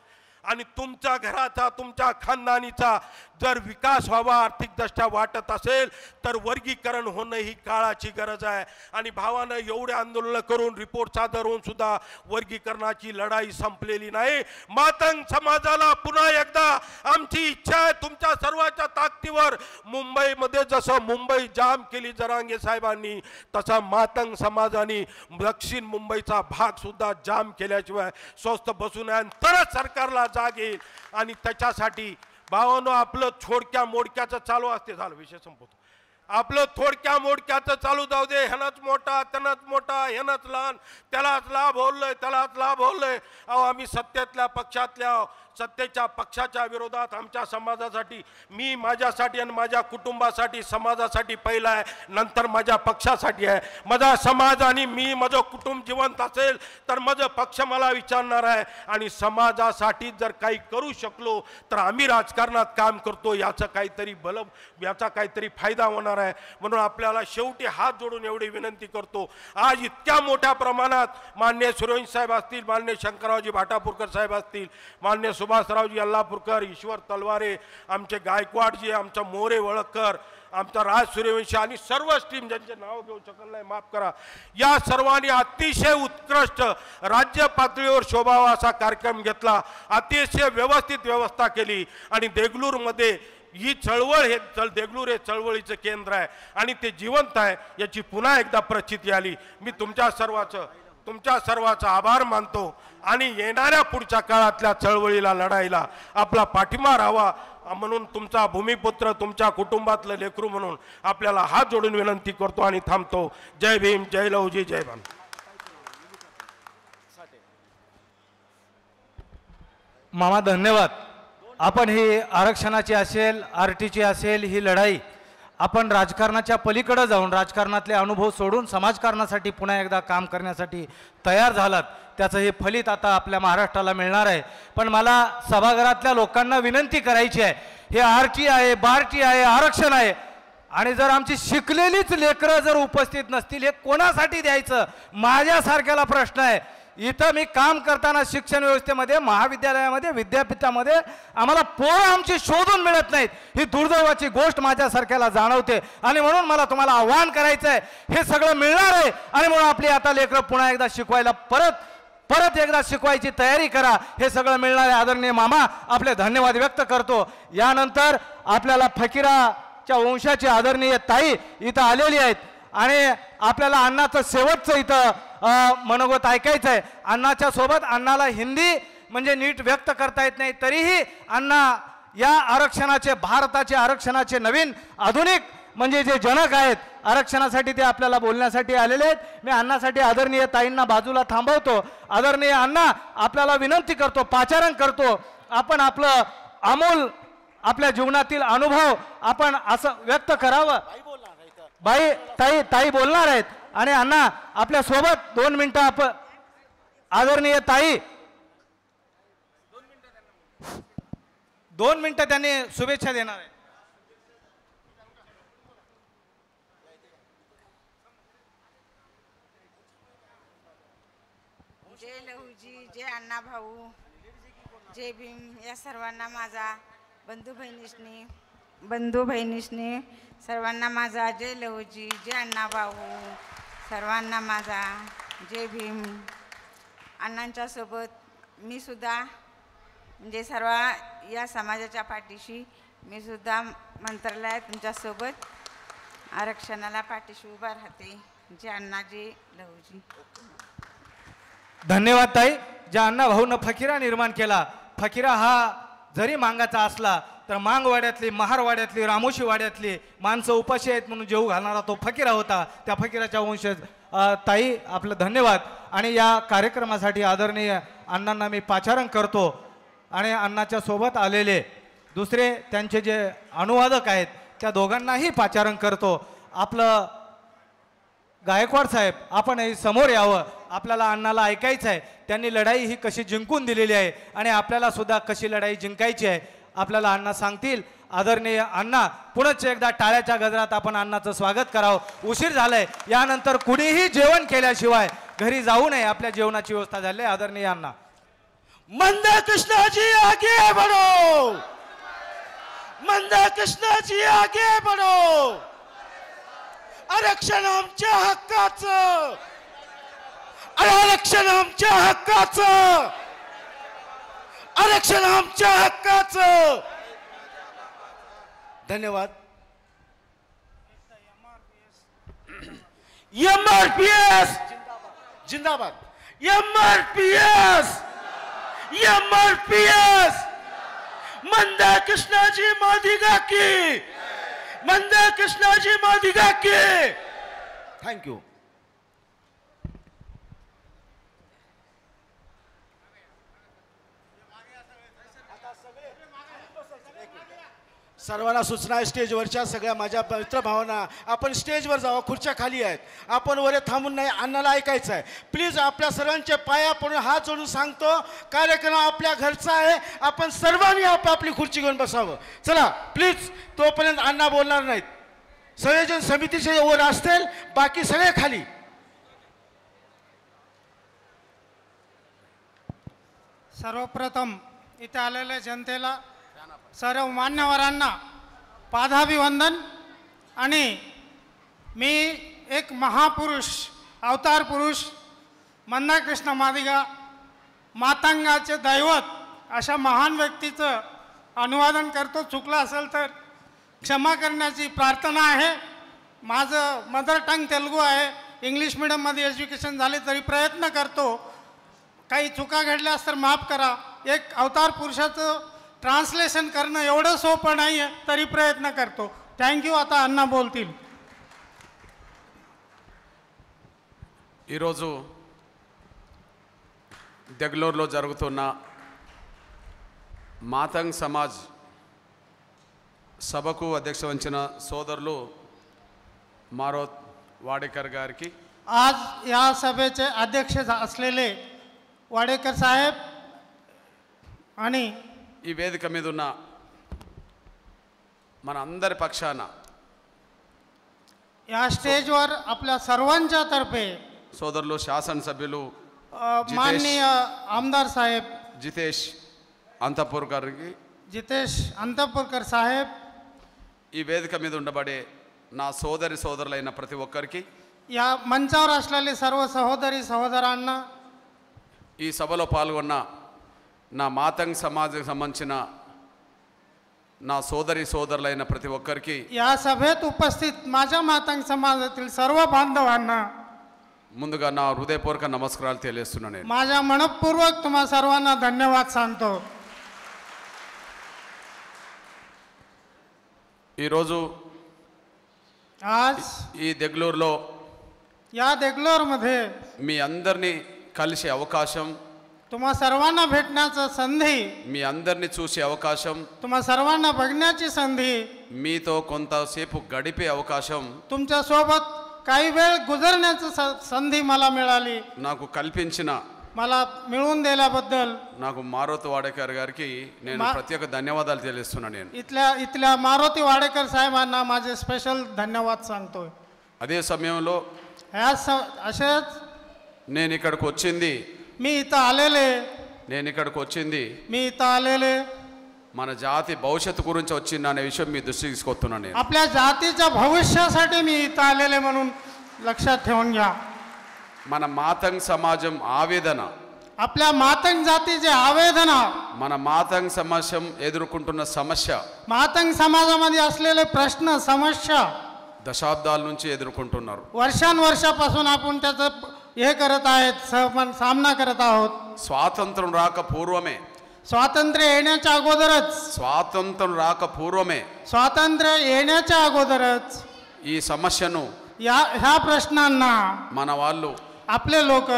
आणि तुमच्या घराचा, तुमच्या खानदानीचा जर विकास व्हावा, आर्थिकदृष्ट्या वाटत असेल, तर वर्गीकरण होणं ही काळाची गरज आहे. आणि भावानं एवढे आंदोलन करून, रिपोर्ट सादर होऊन सुद्धा वर्गीकरणाची लढाई संपलेली नाही. मातंग समाजाला पुन्हा एकदा आमची इच्छा आहे, तुमच्या सर्वांच्या ताकदीवर मुंबईमध्ये जसं मुंबई जाम केली जरांगे साहेबांनी, तसा मातंग समाजाने दक्षिण मुंबईचा भाग सुद्धा जाम केल्याशिवाय स्वस्थ बसू नये, तरच सरकारला जाग येईल. आणि त्याच्यासाठी भावानो, आपलं थोडक्या मोडक्याचं चालू असते, झालं विषय संपवतो. आपलं थोडक्या मोडक्याचं चालू जाऊ दे, ह्यानंच मोठा, त्यानंच मोठा, ह्यानंच लहान, त्यालाच लाभ होलय, त्यालाच लाभ होलय. अहो, आम्ही सत्तेच्या पक्षाच्या विरोधात आमच्या समाजासाठी, मी माझ्यासाठी आणि माझ्या कुटुंबासाठी, समाजासाठी पहिला आहे, नंतर माझ्या पक्षासाठी आहे. माझा समाज आणि मी, माझं कुटुंब जिवंत असेल तर माझं पक्ष मला विचारणार आहे. आणि समाजासाठी जर काही करू शकलो तर आम्ही राजकारणात काम करतो, याचा काहीतरी फायदा होणार आहे. म्हणून आपल्याला शेवटी हात जोडून एवढी विनंती करतो, आज इतक्या मोठ्या प्रमाणात माननीय सूर्यवंशी साहेब असतील, माननीय शंकररावजी भाटापूरकर साहेब असतील, माननीय सुभाषरावजी अल्लापूरकर, ईश्वर तलवारे, आमचे गायकवाडजी, आमचा मोरे वळकर, आमचा राज सूर्यवंशी आणि सर्व टीम, ज्यांचे नाव घेऊ शकत नाही माफ करा, या सर्वांनी अतिशय उत्कृष्ट राज्य पातळीवर शोभावा असा कार्यक्रम घेतला, अतिशय व्यवस्थित व्यवस्था केली. आणि देगलूरमध्ये ही चळवळ, देगलूर हे चळवळीचं केंद्र आहे आणि ते जिवंत आहे, याची पुन्हा एकदा प्रचिती आली. मी तुमच्या सर्वाचा आभार मानतो आणि येणाऱ्या पुढच्या काळातल्या चळवळीला, लढाईला आपला पाठिंबा राहावा म्हणून तुमचा भूमिपुत्र, तुमच्या कुटुंबातलं लेकरू म्हणून आपल्याला हात जोडून विनंती करतो आणि थांबतो. जय भीम, जय लहुजी, जय भान. मामा धन्यवाद. आपण ही आरक्षणाची असेल, आरटीची असेल, ही लढाई आपण राजकारणाच्या पलीकडे जाऊन, राजकारणातले अनुभव सोडून समाजकारणासाठी पुन्हा एकदा काम करण्यासाठी तयार झालात, त्याचं हे फलित आता आपल्या महाराष्ट्राला मिळणार आहे. पण मला सभागृहातल्या लोकांना विनंती करायची आहे, हे आरटी आहे, बारटी आहे, आरक्षण आहे, आणि जर आमची शिकलेलीच लेकरं जर उपस्थित नसतील, हे कोणासाठी द्यायचं, माझ्यासारख्याला प्रश्न आहे. इथं मी काम करताना शिक्षण व्यवस्थेमध्ये, महाविद्यालयामध्ये, विद्यापीठामध्ये आम्हाला पोरं आमची शोधून मिळत नाहीत, ही दुर्दैवाची गोष्ट माझ्यासारख्याला जाणवते. आणि म्हणून मला तुम्हाला आव्हान करायचं आहे, हे सगळं मिळणार आहे आणि म्हणून आपली आता लेकरं पुन्हा एकदा शिकवायला परत एकदा शिकवायची तयारी करा. हे सगळं मिळणार आहे. आदरणीय मामा, आपले धन्यवाद व्यक्त करतो. यानंतर आपल्याला फकीराच्या वंशाची आदरणीय ताई इथं आलेली आहेत आणि आपल्याला अण्णाचं शेवटचं इथं मनोगत ऐकायचं आहे. अण्णाच्या सोबत, अण्णाला हिंदी म्हणजे नीट व्यक्त करता येत नाही, तरीही अण्णा या आरक्षणाचे, भारताचे आरक्षणाचे नवीन आधुनिक म्हणजे जे जनक आहेत आरक्षणासाठी, ते आपल्याला बोलण्यासाठी आलेले आहेत. मी अण्णासाठी आदरणीय ताईंना बाजूला थांबवतो. आदरणीय अण्णा, आपल्याला विनंती करतो, पाचारण करतो, आपण आपलं अमूल आपल्या जीवनातील अनुभव आपण असं व्यक्त करावं. ताई बोलणार आहेत आणि अण्णा आपल्या सोबत 2 मिनिटं आपण, आदरणीय ताई 2 मिनिटं त्यांनी शुभेच्छा देणार आहे. जय लहुजी, जय अण्णा भाऊ, जय भीम. या सर्वांना माझा बंधू बहिणीसनी सर्वांना माझा जय लहुजी, जय अण्णा भाऊ, सर्वांना माझा जय भीम. अण्णांच्या सोबत मी सुद्धा म्हणजे सर्व या समाजाच्या पाठीशी मी सुद्धा मंत्रालयात तुमच्यासोबत आरक्षणाला पाठीशी उभा राहते. जय अण्णा, जय लहुजी. धन्यवाद ताई. ज्या अण्णा भाऊनं फकीरा निर्माण केला, फकीरा हा जरी मांगाचा असला तर मांगवाड्यातली, महारवाड्यातली, रामोशी वाड्यातली माणसं उपाशी आहेत म्हणून जेवू घालणारा तो फकीरा होता. त्या फकीराच्या वंशज ताई, आपलं धन्यवाद. आणि या कार्यक्रमासाठी आदरणीय अण्णांना मी पाचारण करतो आणि अण्णाच्या सोबत आलेले दुसरे त्यांचे जे अनुवादक आहेत त्या दोघांनाही पाचारण करतो. आपलं गायकवाड साहेब आपणही समोर यावं. आपल्याला अण्णाला ऐकायचं आहे. त्यांनी लढाई ही कशी जिंकून दिलेली आहे आणि आपल्याला सुद्धा कशी लढाई जिंकायची आहे आपल्याला अण्णा सांगतील. आदरणीय अण्णा, पुनश्च एकदा टाळ्याच्या गजरात आपण अण्णाचं स्वागत करावं. उशीर झालाय. यानंतर कुणीही जेवण केल्याशिवाय घरी जाऊ नये. आपल्या जेवणाची व्यवस्था झाली आहे. आदरणीय अण्णा. मंदा कृष्णा जी आगे बढ़ो, मंदा कृष्णा जी आगे बढ़ो. आरक्षण आमच्या हक्काचं, आरक्षण आमच्या हक्काचं, आरक्षण आमच्या हक्काचं. धन्यवाद. एमआरपीएस जिंदाबाद, एमआरपीएस, एमआरपीएस. मंदा कृष्णाजी मादिगा की, मंदा कृष्णाजी मादिगा की. Thank you. सर्वांना सूचना आहे, स्टेजवरच्या सगळ्या माझ्या मित्र भावना, आपण स्टेजवर जावं. खुर्च्या खाली आहेत. आपण वर थांबून नाही, अण्णाला ऐकायचं आहे. प्लीज आपल्या सर्वांच्या पाया पडून हात जोडून सांगतो, कार्यक्रम आपल्या घरचा आहे. आपण सर्वांनी आपापली खुर्ची घेऊन बसावं. चला प्लीज. तोपर्यंत अण्णा बोलणार नाहीत. संयोजन समितीचे वर असतील, बाकी सगळे खाली. सर्वप्रथम इथे आलेल्या जनतेला, सर्व मान्यवरांना पादाभिवंदन. आणि मी एक महापुरुष, अवतार पुरुष, मंदाकृष्ण मादिगा, मातंगाचे दैवत अशा महान व्यक्तीचं अनुवादन करतो. चुकलं असेल तर क्षमा करण्याची प्रार्थना आहे. माझं मदर टंग तेलुगू आहे. इंग्लिश मिडियममध्ये एज्युकेशन झाले तरी प्रयत्न करतो. काही चुका घडल्यास तर माफ करा. एक अवतार पुरुषाचं ट्रान्सलेशन करणं एवढं सोपं नाही आहे, तरी प्रयत्न करतो. थँक्यू. आता अण्णा बोलतील. ఈరోజు దెగ్లూరులో జరుగుతున్న మాతంగ్ సమాజ్ సభకు అధ్యక్ష వహించిన సోదరులు మారోత్ वाडेकर గారికి, आज या सभेचे अध्यक्ष असलेले वाडेकर साहेब आणि ఈ వేదిక మీద ఉన్న మన అందరి పక్షాన या स्टेजवर आपल्या सर्वांच्या तर्फे సోదరులు శాసనసభ్యులు माननीय आमदार साहेब జితేష్ అంతపూర్ గారికి, जितेश अंतपूरकर साहेब, ఈ వేదిక మీద ఉండబడే నా సోదరి సోదరులైన ప్రతి ఒక్కరికి, या मंचावर असलेले सर्व सहोदरी सहोदरांना, ఈ సభలో పాల్గొన్న నా మాతంగ్ సమాజకు సంబంధించిన నా సోదరి సోదరులైన ప్రతి ఒక్కరికి, या सभेत उपस्थित माझ्या मातंग समाजातील सर्व बांधवांना ముందుగా నా హృదయపూర్వక నమస్కారాలు తెలియజేస్తున్నాను. నేను माझ्या मनपूर्वक तुम्हा सर्वांना धन्यवाद सांगतो. ఈరోజు आज ఈ దెగ్లూరులో या देगलोरमध्ये మీ అందరినీ కలిసే అవకాశం, तुम्हा सर्वांना भेटण्याची संधी, మీ అందరినీ చూసే అవకాశం, तुम्हा सर्वांना बघण्याची संधी, మీతో కొంతసేపు గడిపే అవకాశం तुमच्या सोबत काही वेळ गुजरण्याची संधी मला मिळाली. నాకు కల్పించిన मला मिळवून दिल्याबद्दल నాకు మారుతి వాడేకర్ గారికి నేను ప్రత్యేక ధన్యవాదాలు తెలియజేస్తున్నాను. నేను इथल्या मारुती वाडेकर साहेबांना माझे स्पेशल धन्यवाद सांगतोय. అదే సమయంలో असेच నేను ఇక్కడికి వచ్చింది मी इथं आलेले मी इथं आलेले మన జాతి భవిష్యత్తు గురించి వచ్చింది అనే విషయం మీ దృష్టికి తీసుకొస్తున్నాను. నేను आपल्या जातीच्या भविष्यासाठी मी इथं आलेले म्हणून लक्षात ठेवून घ्या. మన మాతంగ్ సమాజం ఆవేదన, आपल्या मातंग जातीचे आवेदना, మన మాతంగ్ సమాజం ఎదుర్కొంటున్న సమస్య, मातंग समाजामध्ये असलेले प्रश्न समस्या దశాబ్దాల నుంచి ఎదుర్కొంటున్నారు. वर्षानुवर्षापासून आपण त्याचं हे करत आहेत, सामना करत आहोत. స్వాతంత్రం రాక పూర్వమే स्वातंत्र्य येण्याच्या अगोदरच స్వాతంత్రం రాక పూర్వమే स्वातंत्र्य येण्याच्या अगोदरच ఈ సమస్యను ह्या प्रश्नांना మన వాళ్ళు आपले लोक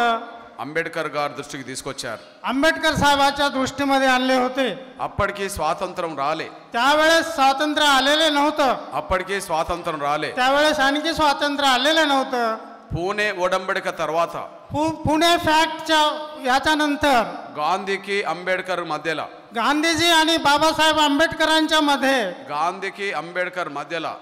అంబేద్కర్ గారి దృష్టికి తీసుకొచ్చారు. आंबेडकर साहेबाच्या दृष्टीमध्ये आणले होते. అప్పటికి స్వాతంత్రం రాలే, त्यावेळेस स्वातंत्र्य आलेले नव्हतं. అప్పటికి స్వాతంత్రం రాలే. त्यावेळेस आणखी स्वातंत्र्य आलेलं नव्हतं. పూణే ఒడంబడిక తర్వాత पुणे फॅक्टच्या याच्यानंतर గాంధీకి అంబేద్కర్ మధ్యలో गांधीजी आणि बाबासाहेब आंबेडकरांच्या मध्ये గాంధీకి అంబేద్కర్ మధ్యలో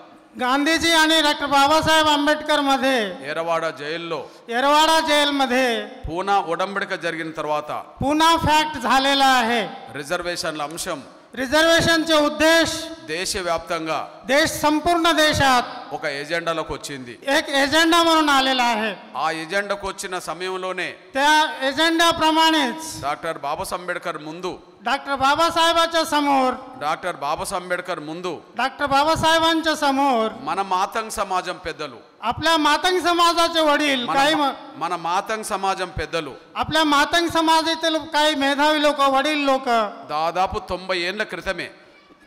गांधीजी आणि डॉक्टर बाबासाहेब आंबेडकर मध्ये ఎరవాడ జైల్లో येरवाडा जेल मध्ये పూనా ఒడంబడిక జరిగిన తర్వాత पुन्हा फॅक्ट झालेला आहे. రిజర్వేషన్ల అంశం रिझर्वेशनचे उद्देश దేశవ్యాప్తంగా देश संपूर्ण देशात ఒక ఎజెండాలోకి వచ్చింది. एक एजेंडा म्हणून आलेला आहे. ఆ ఎజెండాకు వచ్చిన సమయంలోనే त्या एजेंडाप्रमाणेच డాక్టర్ బాబాసాహెబ్ అంబేద్కర్ ముందు डॉक्टर बाबासाहेबांच्या समोर డాక్టర్ బాబాసాహెబ్ అంబేద్కర్ ముందు डॉक्टर बाबासाहेबांच्या समोर మన మాతంగ్ సమాజం పెద్దలు आपल्या मातंग समाजाचे वडील काही మన మాతంగ్ సమాజం పెద్దలు आपल्या मातंग समाजातील काही मेधावी लोक वडील लोक దాదాపు 90 ఏళ్ల క్రితమే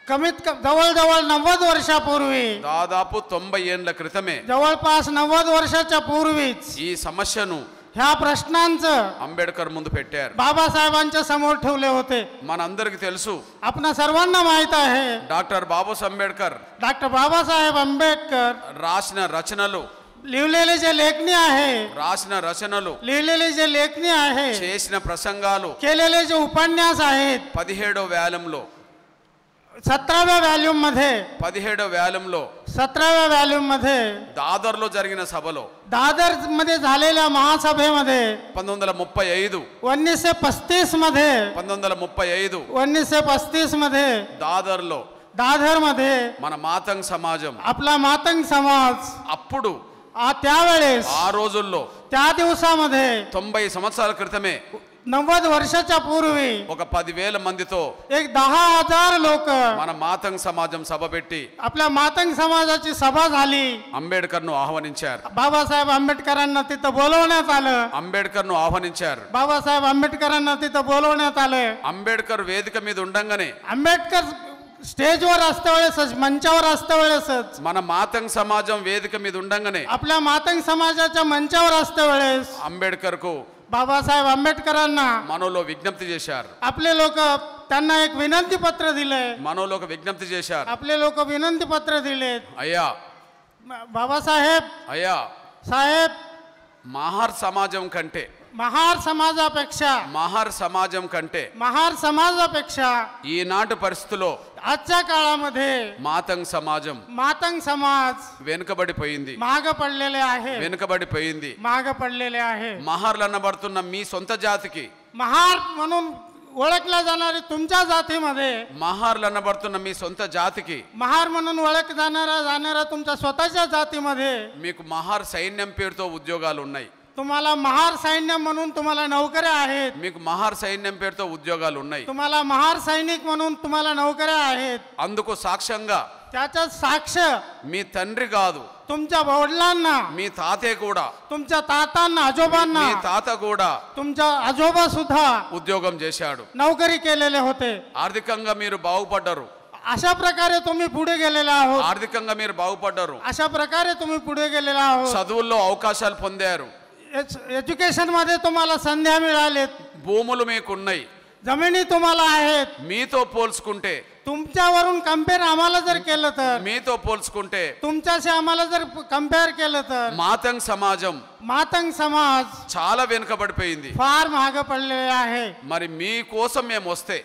कमीत जवळजवळ 90 वर्षापूर्वी దాదాపు 90 ఏళ్ల క్రితమే जवळपास 90 वर्षाच्या पूर्वीच ఈ సమస్యను ह्या प्रश्नांचं అంబేద్కర్ ముందు పెట్టారు. बाबासाहेबांच्या समोर ठेवले होते. మనందరికీ తెలుసు आपणा सर्वांना माहित आहे డాక్టర్ బాబాసాహెబ్ అంబేద్కర్ डॉक्टर बाबासाहेब आंबेडकर రాసిన రచనలు लिहिलेले जे लेखणी आहे రాసిన రచనలు लिहिलेले जे लेखणी आहे చేసిన ప్రసంగాలు केलेले जे उपन्यास आहेत 17వ వ్యాలంలో 17व्या व्हॉल्यूम मध्ये 17వ వ్యాలంలో 17व्या व्हॉल्यूम मध्ये దాదర్లో జరిగిన సభలో दादर मध्ये झालेल्या महासभेमध्ये 1935 1935 मध्ये 1935 1935 मध्ये దాదర్లో दादर मध्ये మన మాతంగ్ సమాజం आपला मातंग समाज అప్పుడు त्यावेळेस ఆ రోజుల్లో त्या दिवसामध्ये 90 సంవత్సరాల క్రితమే 90 वर्षाच्या पूर्वी ఒక 10,000 మందితో एक 10,000 लोक మన మాతంగ్ సమాజం సభ పెట్టి आपल्या मातंग समाजाची सभा झाली. అంబేద్కర్ ను ఆహ్వానించారు. बाबासाहेब आंबेडकरांना तिथं बोलवण्यात आलं. అంబేద్కర్ ను ఆహ్వానించారు. बाबासाहेब आंबेडकरांना तिथं बोलवण्यात आलं. అంబేద్కర్ వేదిక మీద ఉండంగానే आंबेडकर स्टेजवर असते वेळेसच मंचावर असते वेळेसच మన మాతంగ్ సమాజం వేదిక మీద ఉండంగానే आपल्या मातंग समाजाच्या मंचावर असते वेळेस అంబేద్కర్ కు बाबासाहेब आंबेडकरांना మనోలో విజ్ఞప్తి చేశారు. आपले लोक त्यांना एक विनंती पत्र दिले. మనోలో ఒక విజ్ఞప్తి చేశారు. आपले लोक विनंती पत्र दिले. అయ్యా बाबासाहेब అయ్యా साहेब మహార్ సమాజం కంటే महार समाजापेक्षा ఈనాటి పరిస్థితుల్లో आजच्या काळामध्ये మాతంగ్ సమాజం मातंग समाज వెనుకబడిపోయింది. माग पडलेले आहे. వెనుకబడిపోయింది. माग पडलेले आहे. మహార్లు అనబడుతున్న మీ సొంత జాతికి महार म्हणून ओळखल्या जाणारी तुमच्या जातीमध्ये మహార్లు అనబడుతున్న మీ సొంత జాతికి महार म्हणून ओळख जाणाऱ्या तुमच्या स्वतःच्या जातीमध्ये మీకు మహార్ సైన్యం పేరుతో ఉద్యోగాలు ఉన్నాయి. तुम्हाला महार सैन्य म्हणून तुम्हाला नोकऱ्या आहेत. మీకు మహార్ సైన్యం పేరుతో ఉద్యోగాలు ఉన్నాయి. तुम्हाला महार सैनिक म्हणून तुम्हाला नोकऱ्या आहेत. అందుకు సాక్ష్యంగా त्याचा साक्ष మీ తండ్రి కాదు तुमच्या वडिलांना మీ తాతే కూడా तुमच्या तातांना आजोबांना మీ తాత కూడా तुमच्या आजोबा सुद्धा ఉద్యోగం చేశాడు. नोकरी केलेले होते. ఆర్థికంగా మీరు బాగుపడ్డారు. अशा प्रकारे तुम्ही पुढे गेलेला आहोत. ఆర్థికంగా మీరు బాగుపడ్డారు. अशा प्रकारे तुम्ही पुढे गेलेला आहोत. చదువుల్లో అవకాశాలు పొందారు. एज्युकेशन मध्ये तुम्हाला संध्या मिळालेत. భూములు మీకున్నాయి. जमिनी तुम्हाला आहेत. మీతో పోల్చుకుంటే तुमच्यावरून कंपेअर आम्हाला जर केलं तर మీతో పోల్చుకుంటే तुमच्याशी आम्हाला जर कंपेअर केलं तर మాతంగ్ సమాజం मातंग समाज చాలా వెనుకబడిపోయింది. फार महाग पडलेले आहे. మరి మీ కోసం మేము వస్తే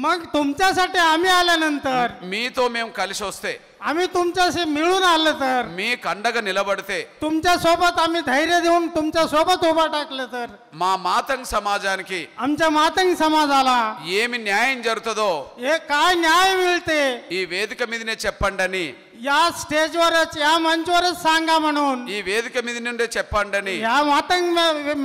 मग तुमच्यासाठी आम्ही आल्यानंतर మీతో మేము కలిసి వస్తే आम्ही तुमच्याशी मिळून आलं तर మీ కండగా నిలబడితే तुमच्या सोबत आम्ही धैर्य देऊन तुमच्या सोबत उभा टाकलं तर మా మాతంగ్ సమాజానికి आमच्या मातंग समाजाला ఏమి న్యాయం జరుగుతుందో हे काय न्याय मिळते ఈ వేదిక మీదనే చెప్పండి అని या स्टेजवरच या मंचवरच सांगा म्हणून ఈ వేదిక మీద నుండే చెప్పండి అని या मातंग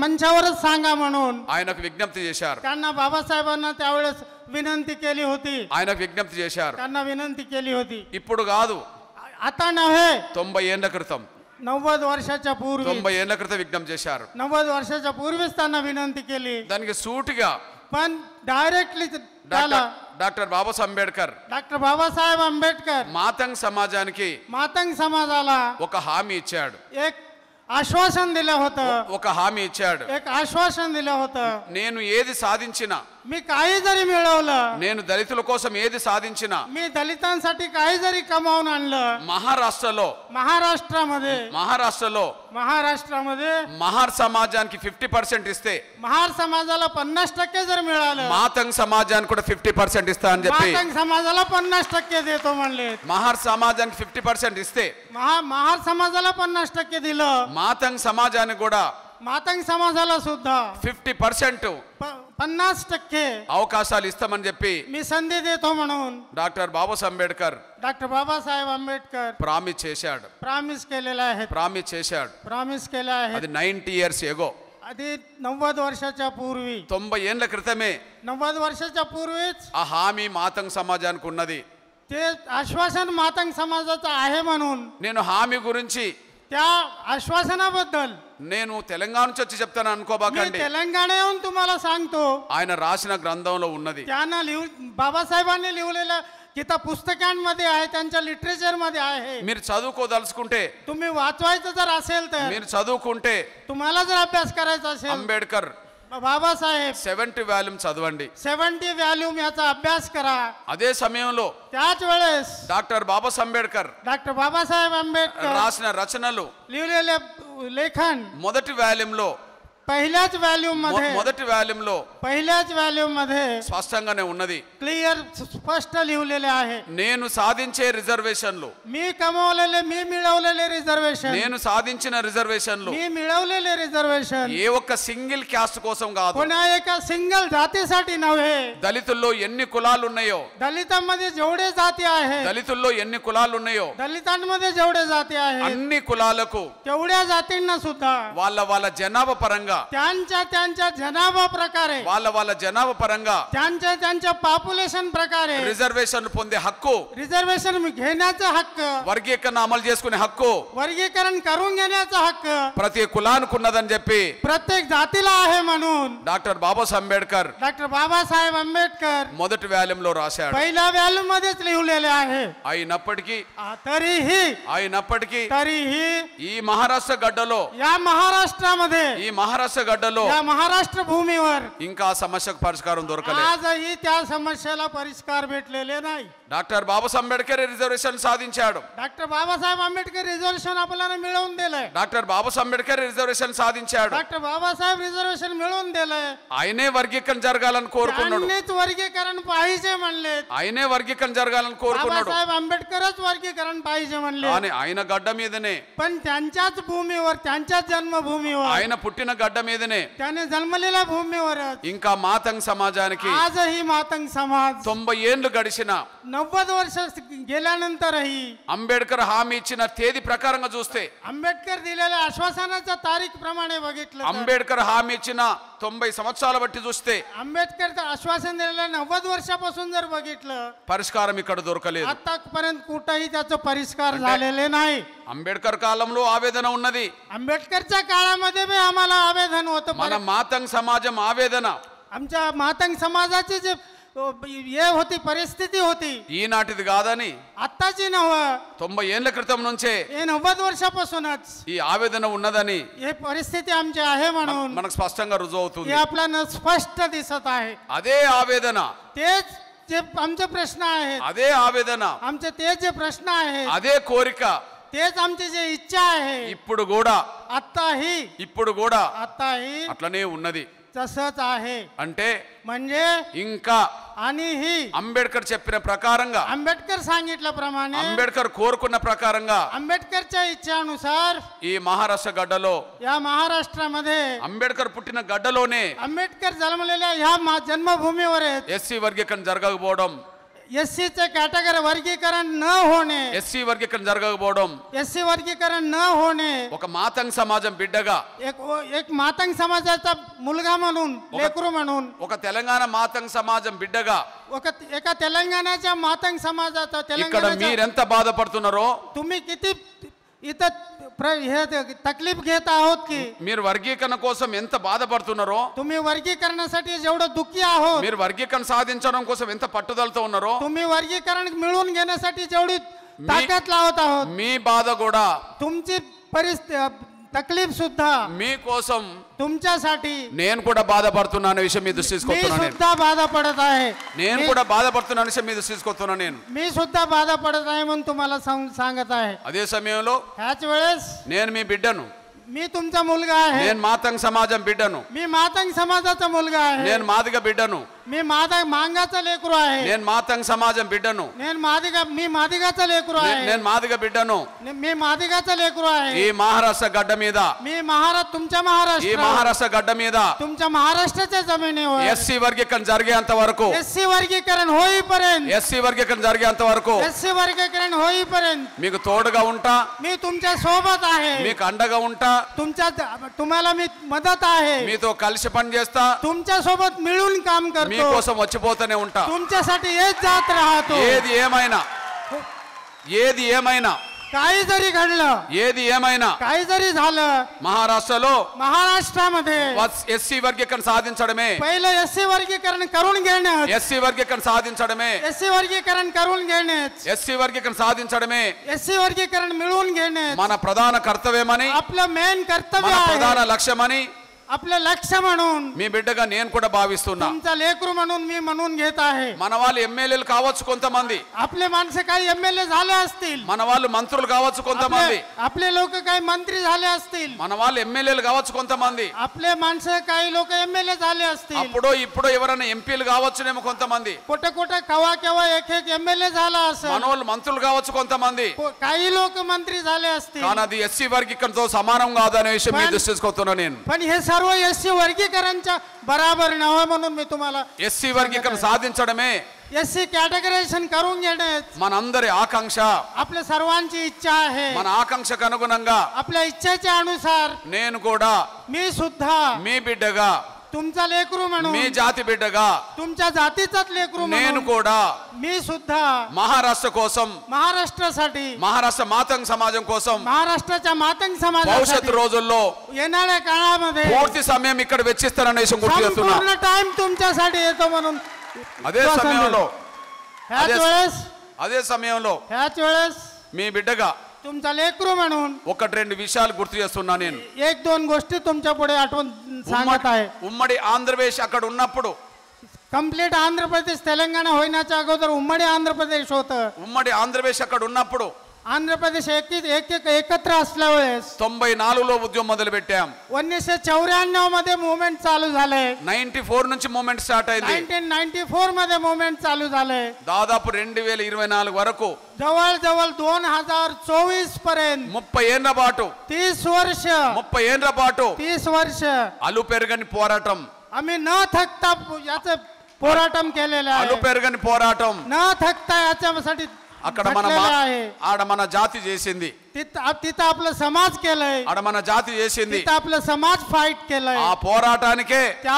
मंचावरच सांगा म्हणून ఆయనకు విజ్ఞప్తి చేశారు. त्यांना बाबासाहेबांना त्यावेळेस विनंती केली होती. ఆయనకు విజ్ఞప్తి చేశారు. त्यांना विनंती केली होती. ఇప్పుడు కాదు, आता नव्हे 90 ఏళ్ల క్రితం 90 वर्षाच्या पूर्वी 90 ఏళ్ల క్రితం విజ్ఞప్తి చేశారు. 90 वर्षाच्या पूर्वीच त्यांना विनंती केली. దానికి సూటిగా पण directly doctor Babasaheb Ambedkar doctor Babasaheb Ambedkar Matang సమాజానికి मातंग समाजाला ఒక హామీ ఇచ్చాడు. एक आश्वासन दिलं होतं. ఒక హామీ ఇచ్చాడు. एक आश्वासन दिलं होतं. నేను ఏది సాధించినా, मी काही जरी मिळवलं, నేను దళితుల కోసం ఏది సాధించినా, मी दलितांसाठी काही जरी कमावून आणलं, మహారాష్ట్రలో महाराष्ट्रामध्ये महाराष्ट्रामध्ये మహార్ సమాజానికి 50% ఇస్తే महार समाजाला 50% जर मिळालं, మాతంగ్ సమాజానికి కూడా 50% ఇస్తా అని చెప్పి मातंग समाजाला 50% देतो म्हणले. మహార్ సమాజానికి 50% ఇస్తే महार समाजाला 50% दिलं, మాతంగ్ సమాజానికి కూడా मातंग समाजाला सुद्धा 50% 50% అవకాశాలు ఇస్తామని చెప్పి मी संधी देतो म्हणून doctor Babasaheb Ambedkar doctor Babasaheb Ambedkar promise చేశాడు प्रॉमिस केलेला आहे. प्रॉमिस केला आहे. అది 90 ఇయర్స్ ఎగో, आधी 90 वर्षाच्या पूर्वी, 90 ఏళ్ల క్రితమే 90 वर्षाच्या पूर्वीच ఆ హామీ మాతంగ్ సమాజానికి ఉన్నది. ते आश्वासन मातंग समाजाचं आहे म्हणून నేను హామీ గురించి त्या आश्वासनाबद्दल నేను తెలంగాణ నుంచి వచ్చి చెప్తాను मी అనుకోబాకండి. तेलंगणा येऊन तुम्हाला सांगतो. ఆయన రాసిన గ్రంథంలో ఉన్నది. त्यांना बाबासाहेबांनी लिहिलेलं किताब पुस्तकांमध्ये आहे, त्यांच्या लिटरेचर मध्ये आहे. మీరు చదువుకోదలుచుకుంటే, तुम्ही वाचवायचं जर असेल तर, మీరు చదువుకుంటే तुम्हाला जर अभ्यास करायचा असेल, అంబేద్కర్ बाबासाहेब 70 వాల్యూమ్ చదవండి. 70 व्हॅल्यूम याचा अभ्यास करा. అదే సమయంలో त्याच वेळेस డాక్టర్ బాబాసాహెబ్ అంబేద్కర్ डॉक्टर बाबासाहेब आंबेडकर రాసిన రచనలు लिहिलेले लेखन మొదటి వాల్యూమ్లో पहिल्याच व्हॅल्यूम मध्ये మొదటి వాల్యూమ్లో पहिल्याच व्हॅल्यूम मध्ये స్పష్టంగానే ఉన్నది. क्लिअर स्पष्ट लिहिलेले आहे. నేను సాధించే రిజర్వేషన్లు, मी कमवलेले, मी मिळवलेले रिझर्वेशन, నేను సాధించిన రిజర్వేషన్లు मी मिळवलेले रिझर्वेशन ఏ ఒక్క సింగిల్ క్యాస్ట్ కోసం కాదు. कोणा एका सिंगल जातीसाठी नव्हे. దళితుల్లో ఎన్ని కులాలు ఉన్నాయో, दलितांमध्ये जेवढे जाती आहेत, దళితుల్లో ఎన్ని కులాలు ఉన్నాయో दलितांमध्ये जेवढे जाती आहेत, అన్ని కులాలకు तेवढ्या जातींना सुद्धा వాళ్ళ జనాభా పరంగా, त्यांच्या जनाभा प्रकारे, వాళ్ళ జనాభా పరంగా त्यांच्या पॉप्युलेशन प्रकारे రిజర్వేషన్లు పొందే హక్కు, रिझर्वेशन घेण्याचा हक्क, వర్గీకరణ అమలు చేసుకునే హక్కు वर्गीकरण करून घेण्याचा हक्क ప్రతి కులానికి ఉన్నదని చెప్పి प्रत्येक जातीला आहे म्हणून డాక్టర్ బాబాసాహెబ్ అంబేద్కర్ डॉक्टर बाबासाहेब आंबेडकर మొదటి వాల్యూమ్లో రాశాడు. पहिल्या व्हॅल्यू मध्येच लिहिलेले आहे. అయినప్పటికీ तरीही ఈ మహారాష్ట్ర గడ్డలో या महाराष्ट्रामध्ये, या महाराष्ट्र भूमीवर ఇంకా ఆ సమస్యకు పరిష్కారం దొరకలేదు. आजही त्या समस्येला परिष्कार भेटलेले नाही. డాక్టర్ బాబాసాహెబ్ అంబేద్కర్ రిజర్వేషన్ సాధించాడు. डॉक्टर बाबासाहेब आंबेडकर रिझर्वेशन आपल्याला मिळवून दिलंय. డాక్టర్ బాబాసాహెబ్ అంబేద్కర్ రిజర్వేషన్ సాధించాడు. डॉक्टर बाबासाहेब रिझर्वेशन मिळवून दिलंय. ఆయనే వర్గీకరణ జరగాలని కోరుకున్నాడు. त्यांनीच वर्गीकरण पाहिजे म्हणले. ఆయనే వర్గీకరణ జరగాలని కోరుకున్నాడు. बाबासाहेब आंबेडकरच वर्गीकरण पाहिजे म्हणले. కానీ ఆయన గడ్డ మీదనే, पण त्यांच्याच भूमीवर, त्यांच्याच जन्मभूमीवर, ఆయన పుట్టిన గడ్డ మీదనే त्याने जन्मलेल्या भूमीवरच ఇంకా మాతంగ్ సమాజానికి आजही मातंग समाज 90 ఏళ్లు గడిచిన 90 वर्ष गेल्यानंतरही అంబేద్కర్ హామీ ఇచ్చిన తేదీ ప్రకారంగా చూస్తే, आंबेडकर दिलेल्या आश्वासनाच्या तारीख प्रमाणे बघितलं तर, అంబేద్కర్ హామీ ఇచ్చిన 90 సంవత్సరాల బట్టి చూస్తే आंबेडकर आश्वासन दिलेल्या 90 वर्षापासून जर बघितलं, పరిష్కారం ఇక్కడ దొరకలేదు. आतापर्यंत कुठेही त्याचं परिष्कार झालेले नाही. అంబేద్కర్ కాలంలో ఆవేదన ఉన్నది. आंबेडकरच्या काळामध्ये बी आम्हाला आवेदन होतं. మన మాతంగ్ సమాజం ఆవేదన आमच्या मातंग समाजाची जे हे होती, परिस्थिती होती, ఈనాటిది కాదని आत्ताची नव्ह, 90 ఏళ్ల క్రితం నుంచే हे 90 वर्षापासूनच ఈ ఆవేదన ఉన్నదని हे परिस्थिती आमची आहे म्हणून మనకు స్పష్టంగా రుజువు అవుతుంది. हे आपल्याला स्पष्ट दिसत आहे. అదే ఆవేదన, तेच जे आमचे प्रश्न आहेत, అదే ఆవేదన, आमचे तेच जे प्रश्न आहेत, అదే కోరిక तेच आमची जे इच्छा आहे, ఇప్పుడు కూడా आत्ताही అట్లనే ఉన్నది. तसंच आहे. అంటే म्हणजे ఇంకా आणि ही అంబేద్కర్ చెప్పిన ప్రకారంగా, आंबेडकर सांगितल्याप्रमाणे, అంబేద్కర్ కోరుకున్న ప్రకారంగా आंबेडकरच्या इच्छेनुसार ఈ మహారాష్ట్ర గడ్డలో, या महाराष्ट्रामध्ये అంబేద్కర్ పుట్టిన గడ్డలోనే आंबेडकर जन्मलेल्या ह्या जन्मभूमीवर ఎస్సీ వర్గీకరణ జరగకపోవడం, एससीचे कॅटेगरी वर्गीकरण न होणे, ఎస్సీ వర్గీకరణ జరగకపోవడం एससी वर्गीकरण न होणे, ఒక మాతంగ్ సమాజం బిడ్డగా, एक मातंग समाजाचा मुलगा म्हणून, लेकरू म्हणून, ఒక తెలంగాణ మాతంగ్ సమాజం బిడ్డగా एका तेलंगणाच्या मातंग समाजाचा, ఇక్కడ तेलंगणाच्या, మీరెంత బాధపడుతున్నారో, तुम्ही किती इथं हे तकलीफ घेत आहोत की, మీరు వర్గీకరణ కోసం ఎంత బాధపడుతున్నారో, तुम्ही वर्गीकरणासाठी जेवढं दुःखी आहोत, మీరు వర్గీకరణ సాధించడం కోసం ఎంత పట్టుదలతో ఉన్నారో, तुम्ही वर्गीकरण मिळवून घेण्यासाठी जेवढी ताकद लावत आहोत, మీ బాధ కూడా, तुमची तकलीफ सुद्धा మీకోసం तुमच्यासाठी నేను కూడా బాధపడుతున్నాను విషయం మీ దృష్టికి मी తీసుకొస్తున్నాను. सुद्धा बाधा पडत आहे. నేను కూడా బాధపడుతున్న విషయం మీ దృష్టికి తీసుకొస్తున్నాను. నేను मी सुद्धा बाधा पडत आहे म्हणून तुम्हाला सांगत आहे. అదే సమయంలో ह्याच वेळेस నేను మీ బిడ్డను, मी तुमचा मुलगा आहे. నేను మాతంగ్ సమాజం బిడ్డను. मी मातंग समाजाचा मुलगा आहे. నేను మాదిగ బిడ్డను. मी मांगाचा लेकरू आहे. నేను మాతంగ్ సమాజం బిడ్డను. मी मादिगाचा लेकरू आहे. నేను మాదిగ బిడ్డను. मी मादिगाचा लेकरू आहे. ఈ మహారాష్ట్ర గడ్డ మీద मी तुमच्या ఈ మహారాష్ట్ర గడ్డ మీద तुमच्या महाराष्ट्राच्या जमिनीवर ఎస్సీ వర్గీకరణ జరిగేంత వరకు एससी वर्गीकरण होईपर्यंत ఎస్సీ వర్గీకరణ జరిగేంత వరకు एससी वर्गीकरण होईपर्यंत మీకు తోడుగా ఉంటా. मी तुमच्या सोबत आहे. మీకు అండగా ఉంటా. तुम्हाला मी मदत आहे. మీతో కలిసి పని చేస్తా. तुमच्या सोबत मिळून काम करतो. మీకోసం వచ్చిపోతూనే ఉంటా. तुमच्यासाठी येत जात राहतो. ఏది ఏమైనా काही जरी घडलं, ఏది ఏమైనా काही जरी झालं, महाराष्ट्रामध्ये ఎస్సీ వర్గీకరణ సాధించడమే. पहिलं एससी वर्गीकरण करून घेणे. ఎస్సీ వర్గీకరణ సాధించడమే. एससी वर्गीकरण करून घेणे. ఎస్సీ వర్గీకరణ సాధించడమే एससी वर्गीकरण मिळवून घेणे మన ప్రధాన కర్తవ్యమని, आपलं मेन कर्तव्य మన आहे. ప్రధాన లక్ష్యమని आपलं लक्ष म्हणून మీ బిడ్డగా నేను కూడా భావిస్తున్నా. तुमचा लेकरू म्हणून मी म्हणून घेत आहे. మన వాళ్ళు ఎమ్మెల్యేలు కావచ్చు కొంతమంది, आपले माणसं काही एमएलए झाले असतील, మన వాళ్ళు మంత్రులు కావచ్చు కొంతమంది, आपले लोक काही मंत्री झाले असतील, మన వాళ్ళు ఎమ్మెల్యేలు కావచ్చు కొంతమంది, आपले माणसं काही लोक एमएलए झाले असतील, అప్పుడో ఇప్పుడు ఎవరైనా ఎంపీలు కావచ్చునేమో కొంతమంది, कुठे कुठे केव्हा केव्हा एक एक एमएलए झाला असेल, మన వాళ్ళు మంత్రులు కావచ్చు కొంతమంది. काही लोक मंत्री झाले असतील. కానీ అది ఎస్సీ వర్గీకరణతో సమానం కాదనే విషయం మీ దృష్టికి తీసుకొస్తున్నా నేను. पण हे सर्व एससी वर्गीकरणच्या बराबर नव्हे म्हणून मी तुम्हाला ఎస్సీ వర్గీకరణ సాధించడమే एससी कॅटेगरायझेशन करून घेणे మనందరి ఆకాంక్ష. आपल्या सर्वांची इच्छा आहे. మన ఆకాంక్షకు అనుగుణంగా आपल्या इच्छेच्या अनुसार నేను కూడా मी सुद्धा మీ బిడ్డగా, तुमचा लेकरू म्हणून, మీ జాతి బిడ్డగా तुमच्या जातीचाच लेकरू నేను म्हणून కూడా मी सुद्धा మహారాష్ట్ర కోసం, महाराष्ट्रासाठी, మహారాష్ట్ర మాతంగ్ సమాజం కోసం महाराष्ट्राच्या मातंग భవిష్యత్ समाजासाठी రోజుల్లో येणाऱ्या काळामध्ये పూర్తి సమయం ఇక్కడ వెచ్చిస్తారనే విషయం గుర్తు చేస్తున్నా. संपूर्ण टाइम तुमच्यासाठी येतो म्हणून అదే సమయంలో ह्याच वेळेस మీ బిడ్డగా तुमचा लेकरू म्हणून ఒకటి రెండు విషయాలు గుర్తు చేస్తున్నా నేను. एक दोन गोष्टी तुमच्या पुढे आठवण सांगत आहे. ఉమ్మడి ఆంధ్రప్రదేశ్ అక్కడ ఉన్నప్పుడు, कंप्लीट आंध्र प्रदेश तेलंगणा होण्याच्या अगोदर उమ్మడి आंध्र प्रदेश होतं. ఉమ్మడి ఆంధ్రప్రదేశ్ అక్కడ ఉన్నప్పుడు आंध्र प्रदेश एकत्र असल्या वेळेस 94లో ఉద్యమం మొదలు పెట్టాం. 1994 मध्ये मूवमेंट चालू झाले. 94 నుంచి మూవ్మెంట్ స్టార్ట్ అయింది. 1994 मध्ये मूवमेंट चालू झाले. దాదాపు 2024 వరకు जवळ 2024 पर्यंत 30 ఏళ్ల పాటు 30 वर्ष 30 ఏళ్ల పాటు 30 वर्ष అలు పెరగని పోరాటం, आम्ही न थकता याचं पोराटम केलेलं అలు आहे. పెరగని పోరాటం न थकता याच्यासाठी అక్కడ మన झटलेलं आहे. ఆడ మన జాతి చేసింది. तिथं आपलं समाज केलंय. ఆడ మన జాతి చేసింది. तिथं आपलं समाज फाईट केलंय. ఆ పోరాటానికే त्या